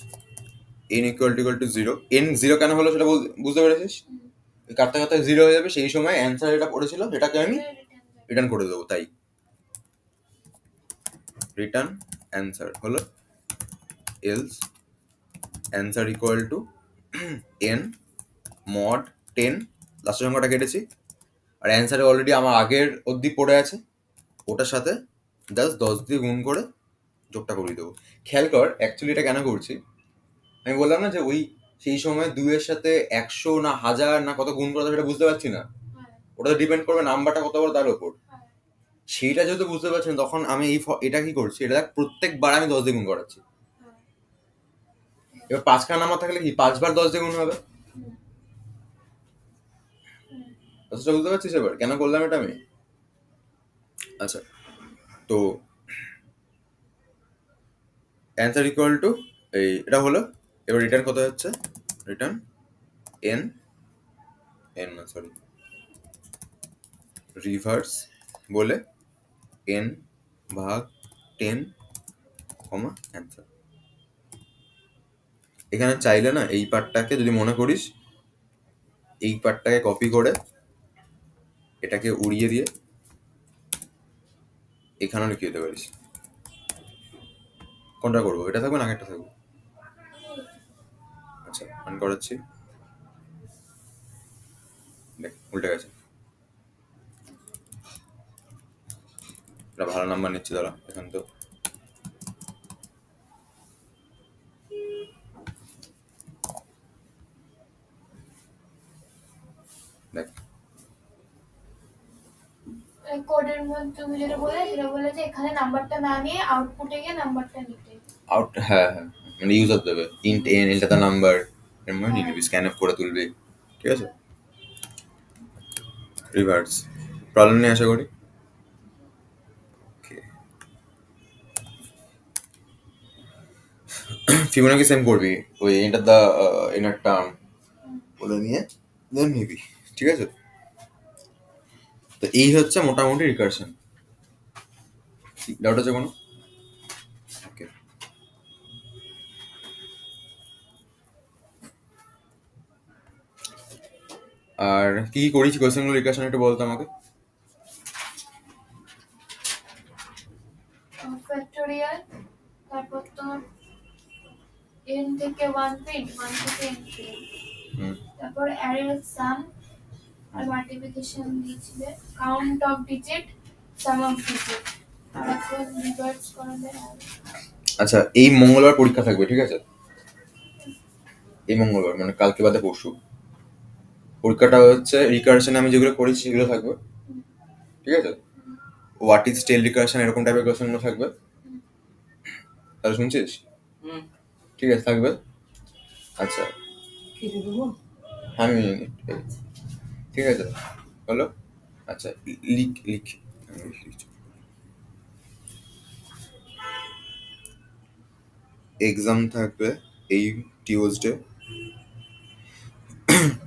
n equal to 0, n 0 কেন হলো সেটা বুঝতে পেরেছিস, কাটতে কাটতে 0 হয়ে যাবে, সেই সময় অ্যান্সার যেটা পড়েছিল সেটাকে আমি রিটার্ন করে দেবো, তাই রিটার্ন অ্যান্সার হলো else answer equal two N mod 10, লাস্টের সংখ্যাটা কেটেছি, আর অ্যান্সারে অলরেডি আমার আগের অবধি পড়ে আছে, ওটার সাথে জাস্ট 10 দিয়ে গুণ করে যোগটা করিয়ে দেবো। খেয়াল কর অ্যাকচুয়ালি এটা কেন করছি, আমি বললাম না যে ওই সেই সময় 2 এর সাথে 100 না 1000 না কত গুণ করা সেটা বুঝতে পারছি না, ওটা তো ডিপেন্ড করবে নাম্বারটা কত বড় তার উপর, সেইটা যেহেতু বুঝতে পারছি না তখন আমি এটা কি করছি, এটা দেখ প্রত্যেকবার আমি 10 দিয়ে গুণ করাচ্ছি। এবার 5খানা নাম্বার থাকলে কি 5 বার 10 দিয়ে গুণ হবে, প্রসেসটা বুঝতে পারছিস এবার কেন করলাম এটা আমি? আচ্ছা, তো অ্যান্সার ইকুয়াল টু এই এটা হলো। এবার রিটার্ন কত হচ্ছে? রিটার্ন এন, এন না সরি, রিভার্স বলে এন ভাগ 10 কমা অ্যান্সার। এখানে চাইলে না এই পার্টটাকে যদি মনে করিস, এই পার্টটাকে কপি করে এটাকে উড়িয়ে দিয়ে এখানেও লিখে দিতে পারিস। কোনটা করবো, এটা থাকবে না আগেরটা থাকবে? আচ্ছা আমি করাচ্ছি, দেখ উল্টে গেছে। এটা ভালো নাম্বার নিচ্ছি দাঁড়া, এখান তো দেখ কোডের মধ্যে তুমি যেটা বললে সেটা বলে যে এখানে নাম্বারটা না নিয়ে আউটপুটে গিয়ে নাম্বারটা নিতে। আউট, হ্যাঁ হ্যাঁ, মানে ইউজার দেবে ইন্ট এন, এটা তো নাম্বার, এর মধ্যে নিয়ে নিবি, স্ক্যান করে তুলবি, ঠিক আছে? রিভার্স প্রবলেম নেই আশা করি। ফিবোনাকি সেম করবি, ওই এন্টার দা ইনার টার্ম বলে নিয়ে দেন নিবি, ঠিক আছে? তো এই হচ্ছে মোটামুটি রিকারশন। ডাউট আছে কোনো? ওকে, আর কি কি করেছি কোয়েশ্চেনগুলো রিকারশন একটু বলতো আমাকে। ফ্যাক্টোরিয়াল, তারপর তোর n থেকে 1 প্রিন্ট, 1 থেকে n প্রিন্ট, হুম, তারপর অ্যারের সাম আর মাল্টিপ্লিকেশন দিয়েছিলে, count of digit, sum of digit, আর এখন রিভার্স করালে আচ্ছা এই মঙ্গলবার পরীক্ষা থাকবে, ঠিক আছে? এই মঙ্গলবার মানে কালকে বাদে পরশু পরীক্ষাটা হচ্ছে। রিকারশনে আমি যেগুলো করেছি সেগুলো থাকবে, ঠিক আছে? হোয়াট ইজ টেল রিকারশন এরকম টাইপের কোয়েশ্চেনগুলো থাকবে, তাহলে শুনছিস? হুম। ঠিক আছে থাকবে। আচ্ছা আমি ঠিক আছে হলো। আচ্ছা লিখ লিখ, আমি লিখছি। এক্সাম থাকবে এই টিউসডে।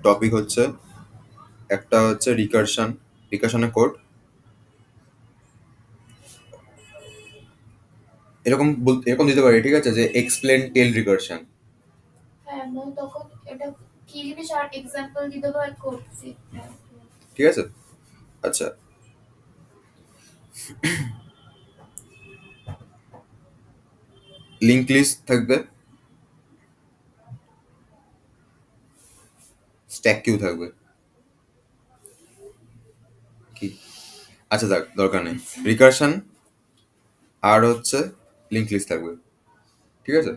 টপিক হচ্ছে, একটা হচ্ছে রিকারশন, রিকারশনের কোড, এরকম এরকম দিতে পারি, ঠিক আছে? যে এক্সপ্লেন টেল রিকারশন, হ্যাঁ মানে তখন এটা কি জিনিস আর এক্সাম্পল দিতে পার করছি। ঠিক আছে? আচ্ছা লিঙ্ক লিস্ট থাকবে, স্ট্যাক কিউ থাকবে। কি? আচ্ছা থাক, দরকার নেই। রিকারশন আর হচ্ছে লিঙ্ক লিস্ট থাকবে, ঠিক আছে?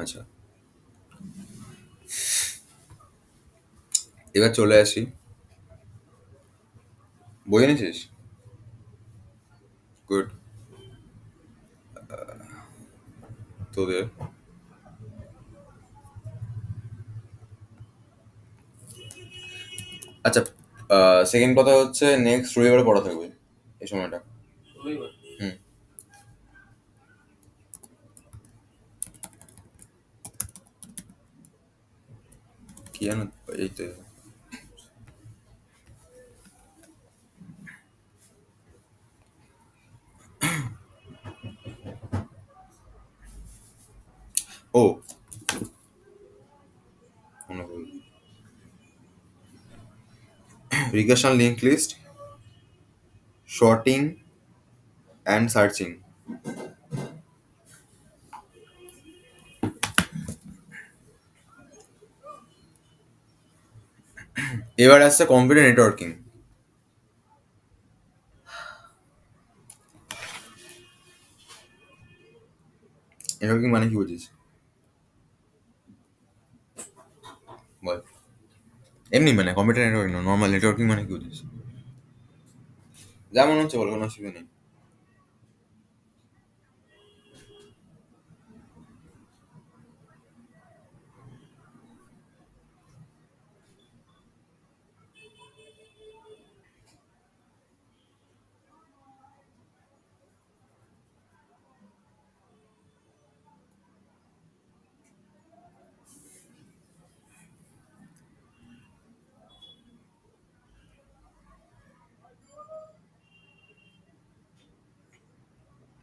আচ্ছা এবার চলে আসি, বই এনেছিস? গুড। তোদের আচ্ছা সেকেন্ড কথা হচ্ছে নেক্সট রবিবারে পড়া থাকবে এই সময়টা। রবিবার? হুম, কি জানো, এই তো ও recursion, link list, sorting and searching. এবার আসছে কম্পিউটার নেটওয়ার্কিং। নেটওয়ার্কিং মানে কি বুঝিস বল? এমনি মানে কম্পিউটার নেটওয়ার্কিং না, নর্মাল নেটওয়ার্কিং মানে কি বুঝিস? যা মনে হচ্ছে বল, কোনো অসুবিধা নেই।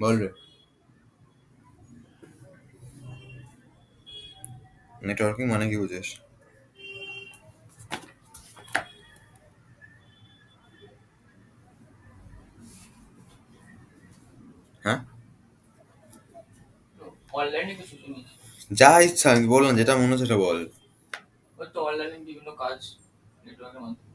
বল রে, নেটওয়ার্কিং মানে কি বুঝিস? হ্যাঁ, অনলাইনে কিছু জিনিস, যা ইচ্ছা আমি বললাম, যেটা মনে হচ্ছে সেটা বল। ওই তো অনলাইনে বিভিন্ন কাজ নেটওয়ার্কের মাধ্যমে।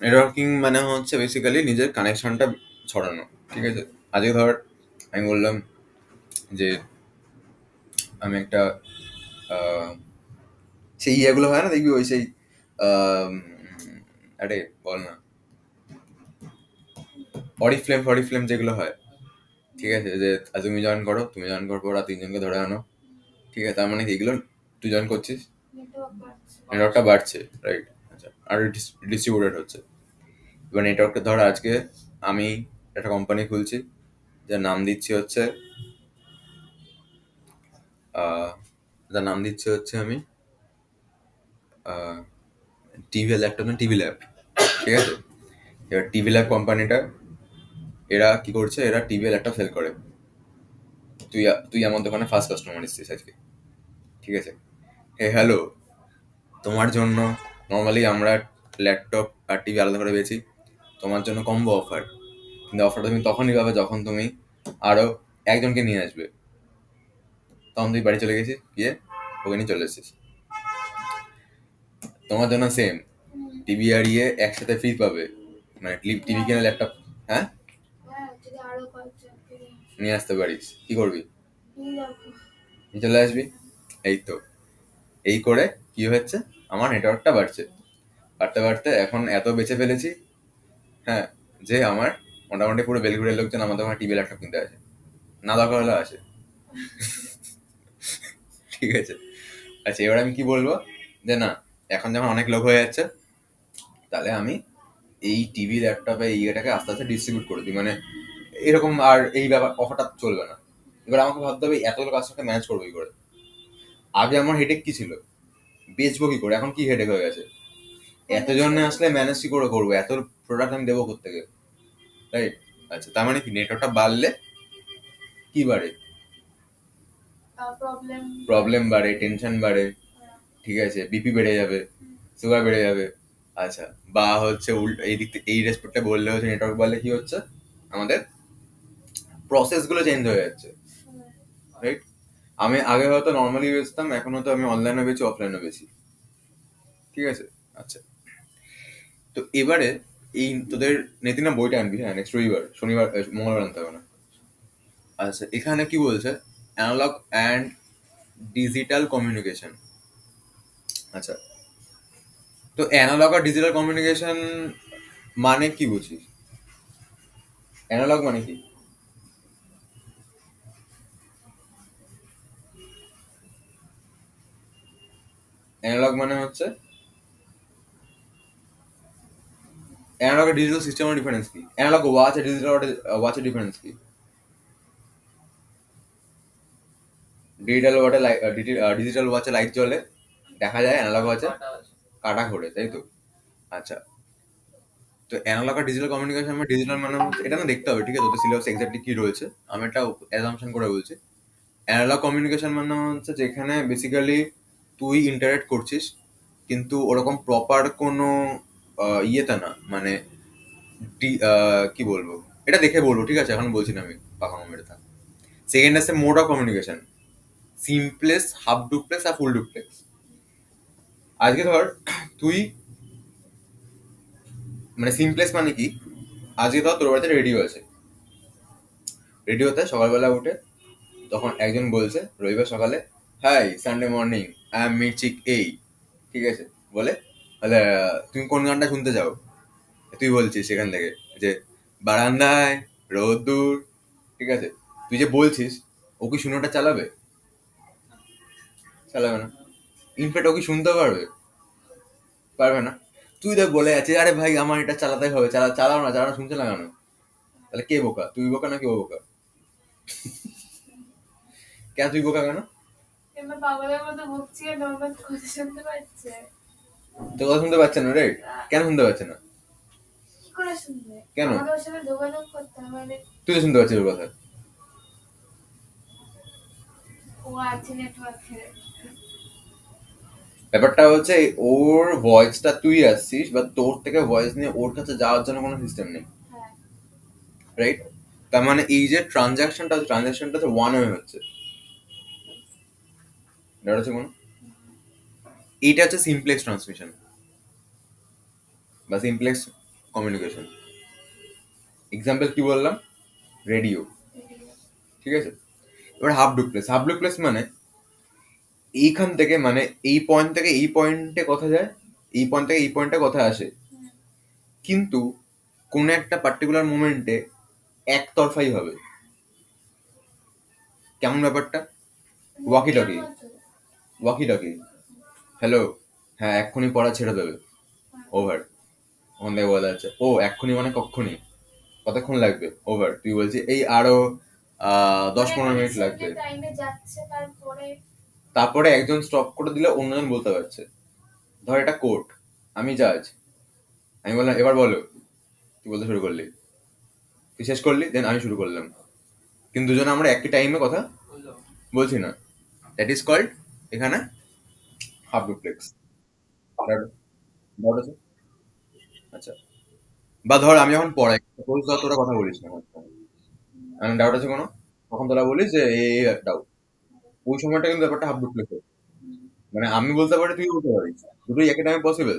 নেটওয়ার্কিং মানে হচ্ছে বেসিক্যালি নিজের কানেকশনটা ছড়ানো, ঠিক আছে? আজকে ধর আমি বললাম যে আমি একটা আহ, সেই ইয়েগুলো হয় না, দেখবি ওই সেই আম, আরে বল না, অরিফ্লেম যেগুলো হয়, ঠিক আছে? যে আজ তুমি জয়েন করো, তুমি জয়েন করার পর আর তিনজনকে ধরে আনো, ঠিক আছে? তার মানে কি এগুলো তুই জয়েন করছিস, নেটওয়ার্ক বাড়ছে। নেটওয়ার্কটা বাড়ছে, রাইট? আচ্ছা, আর ডিস্ট্রিবিউটেড হচ্ছে। এবার নেটওয়ার্কটা ধর আজকে আমি একটা কোম্পানি খুলছি, যার নাম দিচ্ছি হচ্ছে আহ, যার নাম দিচ্ছি হচ্ছে আমি টিভি ল্যাপটপ না টিভি ল্যাব, ঠিক আছে? এবার টিভি ল্যাব কোম্পানিটা এরা কি করছে, এরা টিভি ল্যাপটপ সেল করে। তুই তুই আমার দোকানে ফার্স্ট কাস্টমার এসেছিস আজকে, ঠিক আছে? হে হ্যালো, তোমার জন্য নর্মালি আমরা ল্যাপটপ আর টিভি আলাদা করে বেচি, তোমার জন্য কম্বো অফার। কিন্তু অফারটা তুমি তখনই পাবে যখন তুমি আরো একজনকে নিয়ে আসবে। তখন তুই বাড়ি চলে গেছিস, গিয়ে ওকে নিয়ে চলে এসেছিস। তোমার জন্য সেম, টিভি আর ইয়ে একসাথে ফ্রি পাবে, মানে টিভি কিনে ল্যাপটপ, হ্যাঁ, হ্যাঁ, যদি আরো কয়েকজনকে নিয়ে আসতে পারিস। কি করবি? নিয়ে যাবো। নিয়ে চলে আসবি। এই তো, এই করে কি হচ্ছে, আমার নেটওয়ার্কটা বাড়ছে, বাড়তে বাড়তে এখন এত বেঁচে ফেলেছি, হ্যাঁ, যে আমার মোটামুটি পুরো বেলঘুরের লোকজন আমাদের ওখানে টিভি ল্যাপটপ কিনতে আসে, না দরকার হলে আসে। ঠিক আছে? আচ্ছা, এবার আমি কি বলবো, যে না, এখন যখন অনেক লোক হয়ে যাচ্ছে, তাহলে আমি এই টিভি ল্যাপটপে এই ইয়েটাকে আস্তে আস্তে ডিস্ট্রিবিউট করে দিই, মানে এরকম আর এই ব্যাপার অফারটা চলবে না। এবার আমাকে ভাবতে হবে এতগুলো কাস্টমারকে ম্যানেজ করবো কি করে। আগে আমার হেডেক কি ছিল, বেচবো কি করে, এখন কি হেডেক হয়ে গেছে, এতজনে আসলে ম্যানেজ কি করে করবো, এত প্রোডাক্ট আমি দেবো কোত্থেকে, রাইট? আচ্ছা, তার মানে কি নেটওয়ার্কটা বাড়লে কি বাড়ে, প্রবলেম প্রবলেম বাড়ে, টেনশন বাড়ে, ঠিক আছে? বিপি বেড়ে যাবে, সুগার বেড়ে যাবে। আচ্ছা, বা হচ্ছে এই দিক থেকে এই রেসপেক্টে বললে হচ্ছে নেটওয়ার্ক বাড়লে কি হচ্ছে, আমাদের প্রসেস গুলো চেঞ্জ হয়ে যাচ্ছে, রাইট? আমি আগে হয়তো নর্মালি বেচতাম, এখন হয়তো আমি অনলাইনে বেচি, অফলাইনে বেচি, ঠিক আছে? আচ্ছা, তো এবারে এই তোদের নেতিনা বইটা আনবি, হ্যাঁ, নেক্সট রবিবার, শনিবার, মঙ্গলবার আনতে হবে না। আচ্ছা, এখানে কি বলছে, অ্যানালগ অ্যান্ড ডিজিটাল কমিউনিকেশন। আচ্ছা, তো অ্যানালগ আর ডিজিটাল কমিউনিকেশন মানে কি বুঝিস? অ্যানালগ মানে কি? অ্যানালগ মানে হচ্ছে, অ্যানালগ আর ডিজিটাল সিস্টেমের ডিফারেন্স কি? অ্যানালগ ওয়াচ আর ডিজিটাল ওয়াচের ডিফারেন্স কি? ডিজিটাল ওয়াচে ডিজিটাল ওয়াচে লাইট জ্বলে দেখা যায়, অ্যানালগ ওয়াচে কাটা আছে। কাটা ঘোরে, তাই তো? আচ্ছা, তো অ্যানালগ আর ডিজিটাল কমিউনিকেশন মানে, ডিজিটাল মানে হচ্ছে, এটা না দেখতে হবে, ঠিক আছে? তোদের সিলেবাস এক্স্যাক্টলি কি রয়েছে, আমি একটা অ্যাজাম্পশন করে বলছি। অ্যানালগ কমিউনিকেশন মানে হচ্ছে যেখানে বেসিক্যালি তুই ইন্টারেক্ট করছিস, কিন্তু ওরকম প্রপার কোনো ইয়েতে না, মানে কি বলবো, এটা দেখে বলবো, ঠিক আছে? এখন বলছি না আমি, পাকা মেরে থাক। সেকেন্ড আছে mode of communication, simplex, half duplex আর ফুল ডুপ্লেক্স। আজকে ধর তুই, মানে সিমপ্লেক্স মানে কি, আজকে ধর তোর বাড়িতে রেডিও আছে, রেডিওতে সকালবেলা উঠে তখন একজন বলছে রবিবার সকালে, hi Sunday morning, I am মির্চিক এই, ঠিক আছে, বলে তাহলে তুমি কোন গানটা শুনতে চাও, তুই বলছিস সেখান থেকে যে বারান্দায় রোদ্দুর, ঠিক আছে, তুই যে বলছিস ও কি শুনে ওটা চালাবে? চালাবে না। ইনফ্যাক্ট ও কি শুনতে পারবে? পারবে না। তুই দেখ বলে আছে আরে ভাই আমার এটা চালাতে হবে, চালাও না, চালানো শুনছে না কেন? তাহলে কে বোকা, তুই বোকা নাকি ও বোকা? কেন তুই বোকা কেন? এবার পাগলের মতো বকছি আর নর্মাল কথা শুনতে পাচ্ছে। তো কথা শুনতে পাচ্ছে না রে? কেন শুনতে পাচ্ছে না? কি করে শুনবে? কেন? আমাদের ওর সাথে যোগাযোগ করতে হবে। মানে তুই তো শুনতে পাচ্ছিস ওর কথা। ও আছে নেটওয়ার্কে। ব্যাপারটা হচ্ছে ওর ভয়েসটা তুই আসছিস বা তোর থেকে ভয়েস নিয়ে ওর কাছে যাওয়ার জন্য কোনো সিস্টেম নেই, হ্যাঁ রাইট? তার মানে এই যে ট্রানজাকশনটা তো ওয়ান ওয়ে হচ্ছে, এটা হচ্ছে কোনো, এইটা হচ্ছে সিমপ্লেক্স ট্রান্সমিশন বা সিমপ্লেক্স কমিউনিকেশন। এক্সাম্পল কি বললাম? রেডিও, ঠিক আছে। এবার হাফ ডুপ্লেক্স মানে এইখান থেকে মানে এই পয়েন্ট থেকে এই পয়েন্টে কথা যায়, এই পয়েন্ট থেকে এই পয়েন্টে কথা আসে, কিন্তু কোন একটা পার্টিকুলার মোমেন্টে একতরফাই হবে। কেমন ব্যাপারটা? ওয়াকি টকি, হ্যালো, হ্যাঁ এক্ষুনি পড়া ছেড়ে দেবে, ওভার। ওখান থেকে বলা যাচ্ছে ও এক্ষুনি মানে কক্ষুনি, কতক্ষণ লাগবে, ওভার। তুই বলছিস এই আরো 10-15 মিনিট লাগবে, টাইমে যাচ্ছে তারপরে তারপরে একজন স্টপ করে দিলে অন্যজন বলতে পারছে। ধর এটা কোর্ট, আমি জাজ, আমি বললাম এবার বলো, তুই বলতে শুরু করলি, তুই শেষ করলি, দেন আমি শুরু করলাম, কিন্তু দুজনে আমরা একই টাইমে কথা বুঝলো? বলছি না। দ্যাট ইজ কল্ড এখানে হাফ ডুপ্লেক্স। আচ্ছা, বা ধর আমি যখন পড়াই, ধর তোরা কথা বলিস না, আমি ডাউট আছে কোনো, তখন তোরা বলিস যে এই ডাউট, ওই সময়টা কিন্তু ব্যাপারটা হাফ ডুপ্লেক্স, মানে আমি বলতে পারি তুই বলতে পারিস, দুটোই একই টাইমে পসিবল,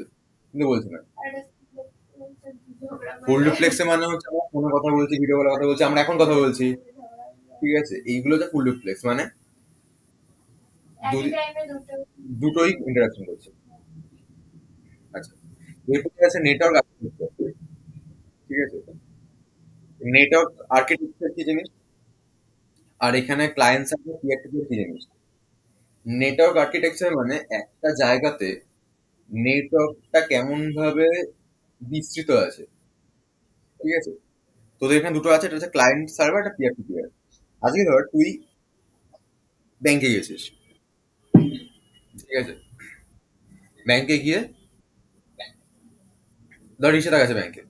কিন্তু বলছি না। ফুল ডুপ্লেক্সে মানে হচ্ছে আমরা ফোনে কথা বলছি, ভিডিও কলে কথা বলছি, আমরা এখন কথা বলছি, ঠিক আছে, এইগুলো হচ্ছে ফুল ডুপ্লেক্স মানে একই টাইমে দুটো দুটোই ইন্টারাকশন করছে। আচ্ছা, এরপরে আছে নেটওয়ার্ক আর্কিটেকচার, ঠিক আছে। নেটওয়ার্ক আর্কিটেকচার কি জিনিস, আর এখানে ক্লায়েন্ট সার্ভার কি জিনিস? নেটওয়ার্ক আর্কিটেকচার মানে একটা জায়গাতে নেটওয়ার্কটা কেমন ভাবে বিস্তৃত আছে, ঠিক আছে। তোদের এখানে দুটো আছে, এটা হচ্ছে ক্লায়েন্ট সার্ভার, একটা পিয়ার টু পিয়ার। আজকে ধর তুই ব্যাংকে গেছিস, ঠিক আছে, ব্যাংকে গিয়ে ধর রিক্সাটা গেছে ব্যাংকে,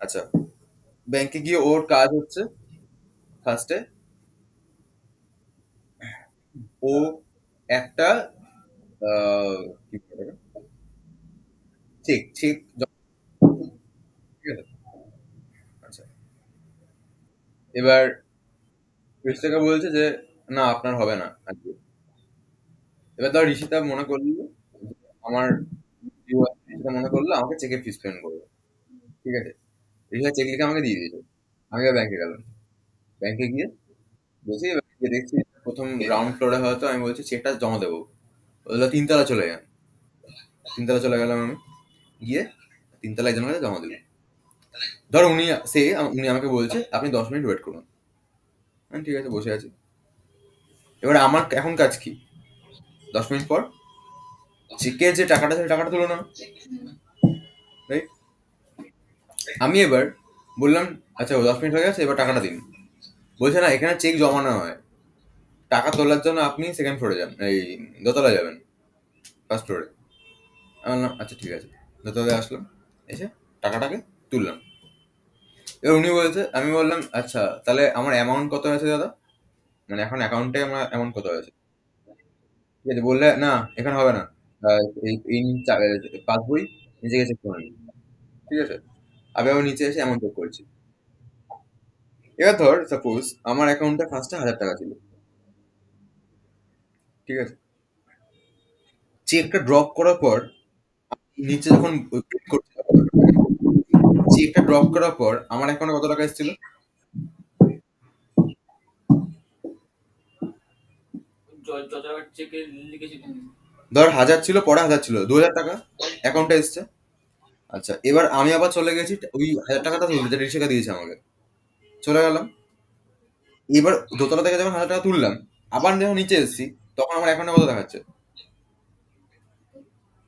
আচ্ছা, ব্যাংকে গিয়ে ওর কাজ হচ্ছে ফার্স্টে ও একটা কি বলে চেক চেক, ঠিক আছে। আচ্ছা, এবার ঋষিতাকে বলছে যে না আপনার হবে না আজকে। এবার ধর ঋষিতা মনে করলো যে আমার ঋষিতা মনে করলো আমাকে চেকে ফিস পেমেন্ট করবে, ঠিক আছে। ঋষিতা চেক লিখে আমাকে দিয়ে দিয়েছে, আমি এবার ব্যাংকে গেলাম, ব্যাংকে গিয়ে বলছি, এবার গিয়ে দেখছি প্রথম গ্রাউন্ড ফ্লোরে হয়তো, আমি বলছি চেকটা জমা দেবো, বললো তিনতলা চলে যান, তিনতলা চলে গেলাম আমি, গিয়ে তিনতলা একজনের কাছে জমা দিল। ধর উনি আমাকে বলছে আপনি 10 মিনিট ওয়েট করুন, আমি ঠিক আছে বসে আছি। এবার আমার এখন কাজ কি, 10 মিনিট পর চেকের যে টাকাটা সেই টাকাটা তুলো না, রাইট? আমি এবার বললাম আচ্ছা 10 মিনিট হয়ে গেছে এবার টাকাটা দিন, বলছে না এখানে চেক জমানো হয়, টাকা তোলার জন্য আপনি সেকেন্ড ফ্লোরে যান, এই দোতলায় যাবেন, ফার্স্ট ফ্লোরে। আমি বললাম আচ্ছা ঠিক আছে, দোতলায় আসলাম, এসে টাকাটাকে তুললাম। এবার উনি বলছে, আমি বললাম আচ্ছা তাহলে আমার অ্যামাউন্ট কত হয়েছে দাদা, মানে এখন অ্যাকাউন্টে আমার অ্যামাউন্ট কত হয়েছে, ঠিক আছে। বললে না এখানে হবে না, এই পাসবই নিচে গেছে করে নিন, ঠিক আছে। আমি নিচে এসে অ্যামাউন্ট চেক করছি। এবার ধর সাপোজ আমার অ্যাকাউন্টে ফার্স্টে 1000 টাকা ছিল, ঠিক আছে। চেকটা ড্রপ করার পর নিচে যখন print করতে হবে, চেকটা ড্রপ করার পর আমার অ্যাকাউন্টে কত টাকা এসেছিল? যত টাকা চেকে লিখেছিলি ধর 1000 ছিল, পরে 1000 ছিল, 2000 টাকা অ্যাকাউন্টে এসছে। আচ্ছা, এবার আমি আবার চলে গেছি ওই 1000 টাকাটা তুলতে, যেটা রিক্সাকা দিয়েছে আমাকে। চলে গেলাম। এবার দোতলা থেকে যখন 1000 টাকা তুললাম, আবার যখন নিচে এসেছি, তখন আমার অ্যাকাউন্টে কত দেখাচ্ছে?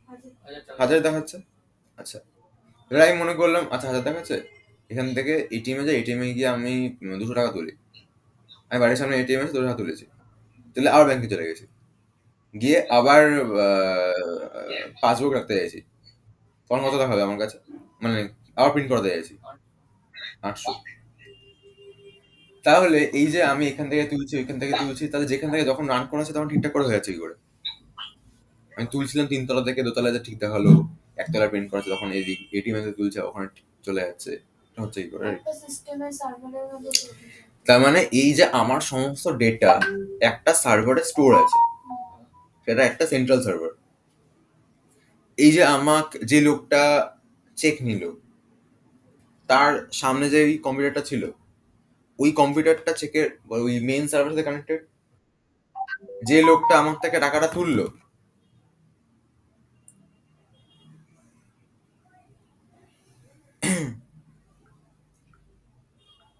1000 1000 দেখাচ্ছে। আচ্ছা, এবার আমি মনে করলাম আচ্ছা 1000 দেখাচ্ছে, এখান থেকে এটিএমে যাই, এটিএমে গিয়ে আমি 200 টাকা তুলি। আমি বাড়ির সামনে এটিএম আছে, 200 টাকা তুলেছি, তুলে আবার ব্যাংকে চলে গেছি, গিয়ে আবার পাসবুক রাখতে চাইছি। তখন কত টাকা হবে আমার কাছে? মানে আবার প্রিন্ট করাতে চাইছি, 800। তাহলে এই যে আমি এখান থেকে তুলছি, ওইখান থেকে তুলছি, তাহলে যেখান থেকে যখন রান করা হচ্ছে তখন ঠিকঠাক করে হয়ে যাচ্ছে কি করে? আমি তুলছিলাম 3 তলা থেকে, দোতলায় যে ঠিক দেখালো, একতলা প্রিন্ট করাচ্ছে, তখন এই এটিএম এ তুলছে, ওখানে ঠিক চলে যাচ্ছে, এটা হচ্ছে কি করে? একটা সিস্টেমের সার্ভারের মধ্যে চলছে। তার মানে এই যে আমার সমস্ত ডেটা একটা সার্ভারে স্টোর আছে, সেটা একটা সেন্ট্রাল সার্ভার। এই যে আমাকে যে লোকটা চেক নিল, তার সামনে যে ওই কম্পিউটারটা ছিল, ওই কম্পিউটারটা চেকের ওই মেইন সার্ভারের সাথে কানেক্টেড। যে লোকটা আমার থেকে টাকাটা তুললো,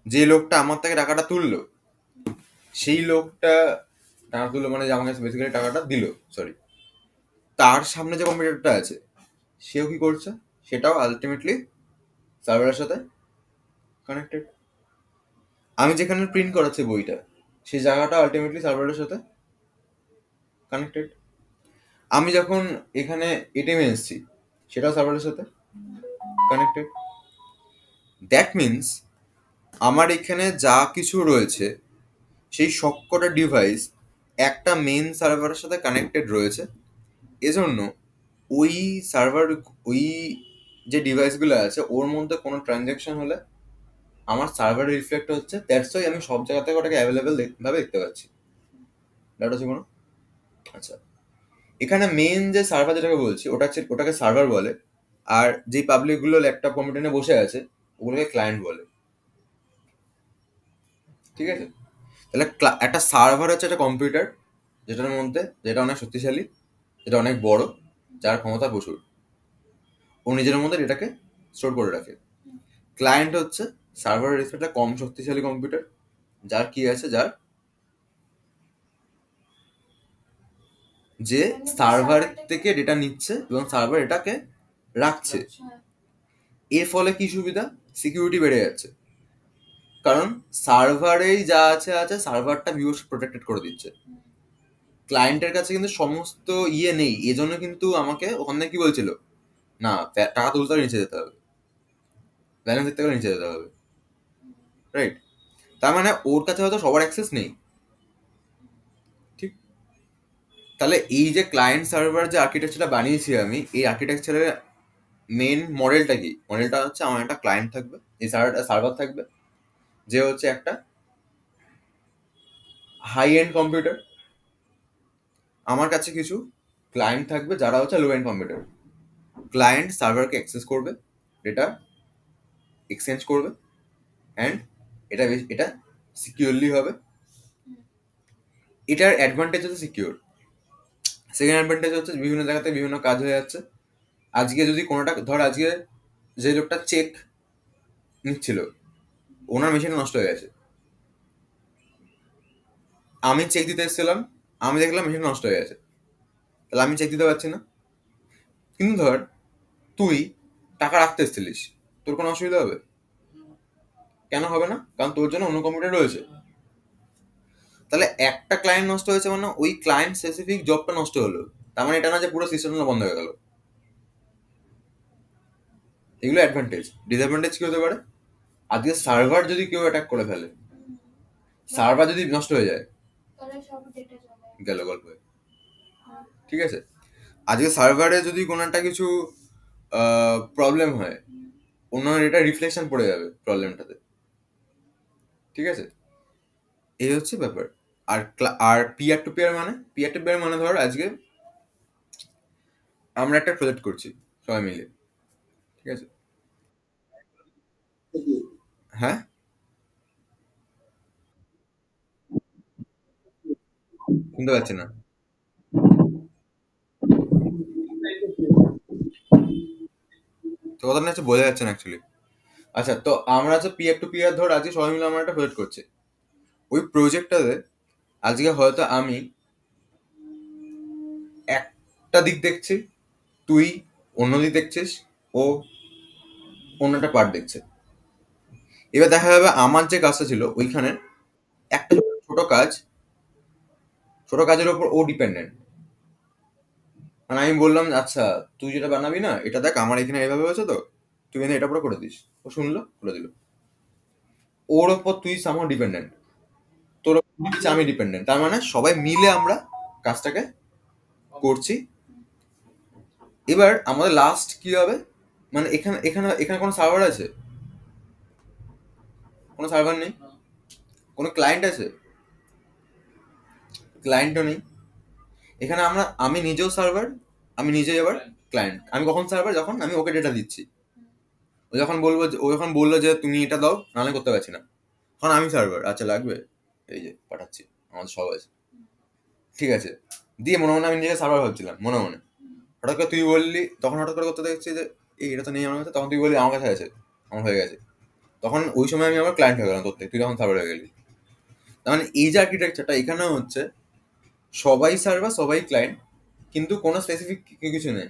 যে লোকটা আমার থেকে টাকাটা তুললো, সেই লোকটা টাকা তুললো মানে যে আমাকে বেসিক্যালি টাকাটা দিল, সরি, তার সামনে যে কম্পিউটারটা আছে, সেও কি করছে? সেটাও আলটিমেটলি সার্ভারের সাথে কানেক্টেড। আমি যেখানে প্রিন্ট করাচ্ছি বইটা, সেই জায়গাটা আলটিমেটলি সার্ভারের সাথে কানেক্টেড। আমি যখন এখানে এটিএমে এসেছি, সেটাও সার্ভারের সাথে কানেক্টেড। দ্যাট মিনস আমার এখানে যা কিছু রয়েছে, সেই সবকটা ডিভাইস একটা মেন সার্ভারের সাথে কানেক্টেড রয়েছে। এজন্য ওই সার্ভার, ওই যে ডিভাইসগুলো আছে, ওর মধ্যে কোনো ট্রানজ্যাকশন হলে আমার সার্ভারে রিফ্লেক্ট হচ্ছে। দ্যাটস ওয়াই আমি সব জায়গা থেকে ওটাকে অ্যাভেলেবেল ভাবে দেখতে পাচ্ছি। দ্যাট হচ্ছে কোনো। আচ্ছা, এখানে মেন যে সার্ভার যেটাকে বলছি, ওটা হচ্ছে, ওটাকে সার্ভার বলে। আর যেই পাবলিকগুলো ল্যাপটপ কম্পিউটার নিয়ে বসে আছে, ওগুলোকে ক্লায়েন্ট বলে। ঠিক আছে? তাহলে একটা সার্ভার হচ্ছে একটা কম্পিউটার, যেটার মধ্যে, যেটা অনেক শক্তিশালী, যেটা অনেক বড়, যার ক্ষমতা প্রচুর, ও নিজের মধ্যে ডেটাকে স্টোর করে রাখে। ক্লায়েন্ট হচ্ছে সার্ভারের একটা কম শক্তিশালী কম্পিউটার, যার কি আছে, যার যে সার্ভার থেকে ডেটা নিচ্ছে এবং সার্ভার এটাকে রাখছে। হ্যাঁ। এর ফলে কি সুবিধা? সিকিউরিটি বেড়ে যাচ্ছে, কারণ সার্ভারেই যা আছে আছে, সার্ভারটা ভিউস প্রোটেক্টেড করে দিচ্ছে। ক্লায়েন্টের কাছে কিন্তু সমস্ত ইয়ে নেই, এজন্য কিন্তু আমাকে ওখান থেকে কি বলছিল, না টাকা তুলতে হলে নিচে যেতে হবে, ব্যালেন্স দেখতে গেলে নিচে যেতে হবে, রাইট? তার মানে ওর কাছে হয়তো সবার অ্যাক্সেস নেই, ঠিক? তাহলে এই যে ক্লায়েন্ট সার্ভার যে আর্কিটেকচারটা বানিয়েছি আমি, এই আর্কিটেকচারের মেন মডেলটা কি? মডেলটা হচ্ছে আমার একটা ক্লায়েন্ট থাকবে, এই সার্ভার থাকবে, যে হচ্ছে একটা হাই এন্ড কম্পিউটার। আমার কাছে কিছু ক্লায়েন্ট থাকবে যারা হচ্ছে লো এন্ড কম্পিউটার। ক্লায়েন্ট সার্ভারকে অ্যাক্সেস করবে, ডেটা এক্সচেঞ্জ করবে, অ্যান্ড এটা সিকিউরলি হবে। এটার অ্যাডভান্টেজ হচ্ছে সিকিউর। সেকেন্ড অ্যাডভান্টেজ হচ্ছে বিভিন্ন জায়গাতে বিভিন্ন কাজ হয়ে যাচ্ছে। আজকে যদি কোনোটা, ধর আজকে যে লোকটা চেক নিচ্ছিল, ওনার মেশিন নষ্ট হয়ে গেছে, আমি চেক দিতে এসেছিলাম, আমি দেখলাম মেশিন নষ্ট হয়ে গেছে, তাহলে আমি চেক দিতে পারছি না। কিন্তু ধর তুই টাকা রাখতে এসেছিলিস, তোর কোনো অসুবিধা হবে? কেন হবে না? কারণ তোর জন্য অন্য কম্পিউটার রয়েছে। তাহলে একটা ক্লায়েন্ট নষ্ট হয়েছে মানে ওই ক্লায়েন্ট স্পেসিফিক জবটা নষ্ট হলো, তার মানে এটা না যে পুরো সিস্টেমটা বন্ধ হয়ে গেল। এগুলো অ্যাডভান্টেজ। ডিসঅ্যাডভান্টেজ কি হতে পারে? আজকে সার্ভার যদি কেউ অ্যাটাক করে ফেলে, সার্ভার যদি নষ্ট হয়ে যায়, তাহলে সব ডেটা চলে গেল গল্প। হ্যাঁ। ঠিক আছে? আজকে সার্ভারে যদি কোনো একটা কিছু প্রবলেম হয়, অন্য এটা রিফ্লেকশন পড়ে যাবে প্রবলেমটাতে। ঠিক আছে? এই হচ্ছে ব্যাপার। আর আর পিয়ার টু পিয়ার মানে, পিয়ার টু পিয়ার মানে ধর আজকে আমরা একটা প্রজেক্ট করছি সবাই মিলে, ঠিক আছে? হ্যাঁ, শুনতে পাচ্ছি না। তো কথাটা হচ্ছে বোঝা যাচ্ছে না অ্যাকচুয়ালি। আচ্ছা, তো আমরা হচ্ছে পিয়ার টু পিয়ার ধর আজকে সবাই মিলে আমরা একটা প্রজেক্ট করছি। ওই প্রজেক্টটাতে আজকে হয়তো আমি একটা দিক দেখছি, তুই অন্য দিক দেখছিস, ও অন্য একটা পার্ট দেখছে। এবার দেখা যাবে আমার যে কাজটা ছিল ওইখানে একটা ছোট কাজ, ছোট কাজের ওপর ও ডিপেন্ডেন্ট। মানে আমি বললাম, আচ্ছা তুই যেটা বানাবি না, এটা দেখ আমার এখানে এইভাবে হয়েছে, তো তুই এখানে এটা পুরো করে দিস। ও শুনলো, করে দিল। ওর ওপর তুই সামহাও ডিপেন্ডেন্ট, তোর ওপর আমি ডিপেন্ডেন্ট। তার মানে সবাই মিলে আমরা কাজটাকে করছি। এবার আমাদের লাস্ট কি হবে, মানে এখানে এখানে এখানে কোনো সার্ভার আছে? কোনো সার্ভার নেই। কোনো ক্লায়েন্ট আছে? ক্লায়েন্টও নেই। এখানে আমি নিজেও সার্ভার, আমি নিজেই আবার ক্লায়েন্ট। আমি কখন সার্ভার? যখন আমি ওকে ডেটা দিচ্ছি। ও যখন বললো যে তুমি এটা দাও, নাহলে করতে পারছি না, তখন আমি সার্ভার। আচ্ছা লাগবে, এই যে পাঠাচ্ছি, আমাদের সব আছে, ঠিক আছে। দিয়ে মনে মনে আমি নিজেকে সার্ভার ভাবছিলাম মনে মনে। হঠাৎ করে তুই বললি, তখন হঠাৎ করে করতে দেখছি যে এই এটা তো নেই আমার কাছে, তখন তুই বললি আমার কাছে আছে, আমার হয়ে গেছে। তখন ওই সময় আমি আবার ক্লায়েন্ট হয়ে গেলাম তোর থেকে, তুই তখন সার্ভার হয়ে গেলি। তার মানে এই যে আর্কিটেকচারটা এখানেও হচ্ছে, সবাই সার্ভার সবাই ক্লায়েন্ট, কিন্তু কোনো স্পেসিফিক কিছু নেই।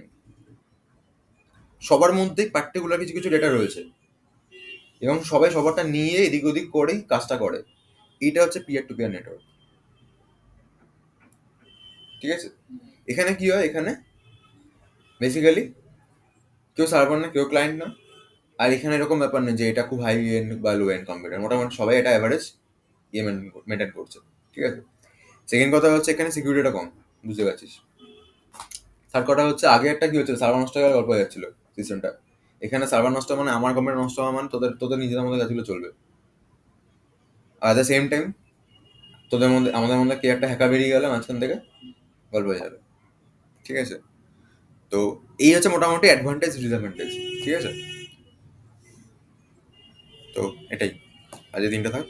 সবার মধ্যেই পার্টিকুলার কিছু কিছু ডেটা রয়েছে, এবং সবাই সবারটা নিয়ে এদিক ওদিক করেই কাজটা করে। এইটা হচ্ছে পিয়ার টু পিয়ার নেটওয়ার্ক, ঠিক আছে। এখানে কি হয়, এখানে বেসিক্যালি কেউ সার্ভার না, কেউ ক্লায়েন্ট না। আর এখানে এরকম ব্যাপার নেই যে এটা খুব হাই এন্ড বা লো এন্ড কম্পিউটার, মোটামুটি সবাই এটা অ্যাভারেজ ইয়ে মেনটেন করছে, ঠিক আছে। সেকেন্ড কথা হচ্ছে এখানে সিকিউরিটিটা কম, বুঝতে পারছিস। থার্ড কথা হচ্ছে আগে একটা কি হচ্ছে, সার্ভার নষ্ট হয়ে গল্প হয়ে যাচ্ছিল সিস্টেমটা। এখানে সার্ভার নষ্ট মানে আমার কম্পিউটার নষ্ট হওয়া মানে তোদের তোদের নিজেদের মধ্যে কাজগুলো চলবে। আর দ্য সেম টাইম তোদের মধ্যে আমাদের মধ্যে কে একটা হ্যাকার বেরিয়ে গেলে মাঝখান থেকে গল্প হয়ে যাবে, ঠিক আছে। তো এই হচ্ছে মোটামুটি অ্যাডভান্টেজ ডিসঅ্যাডভান্টেজ, ঠিক আছে। তো এটাই, আজকে দিনটা থাক।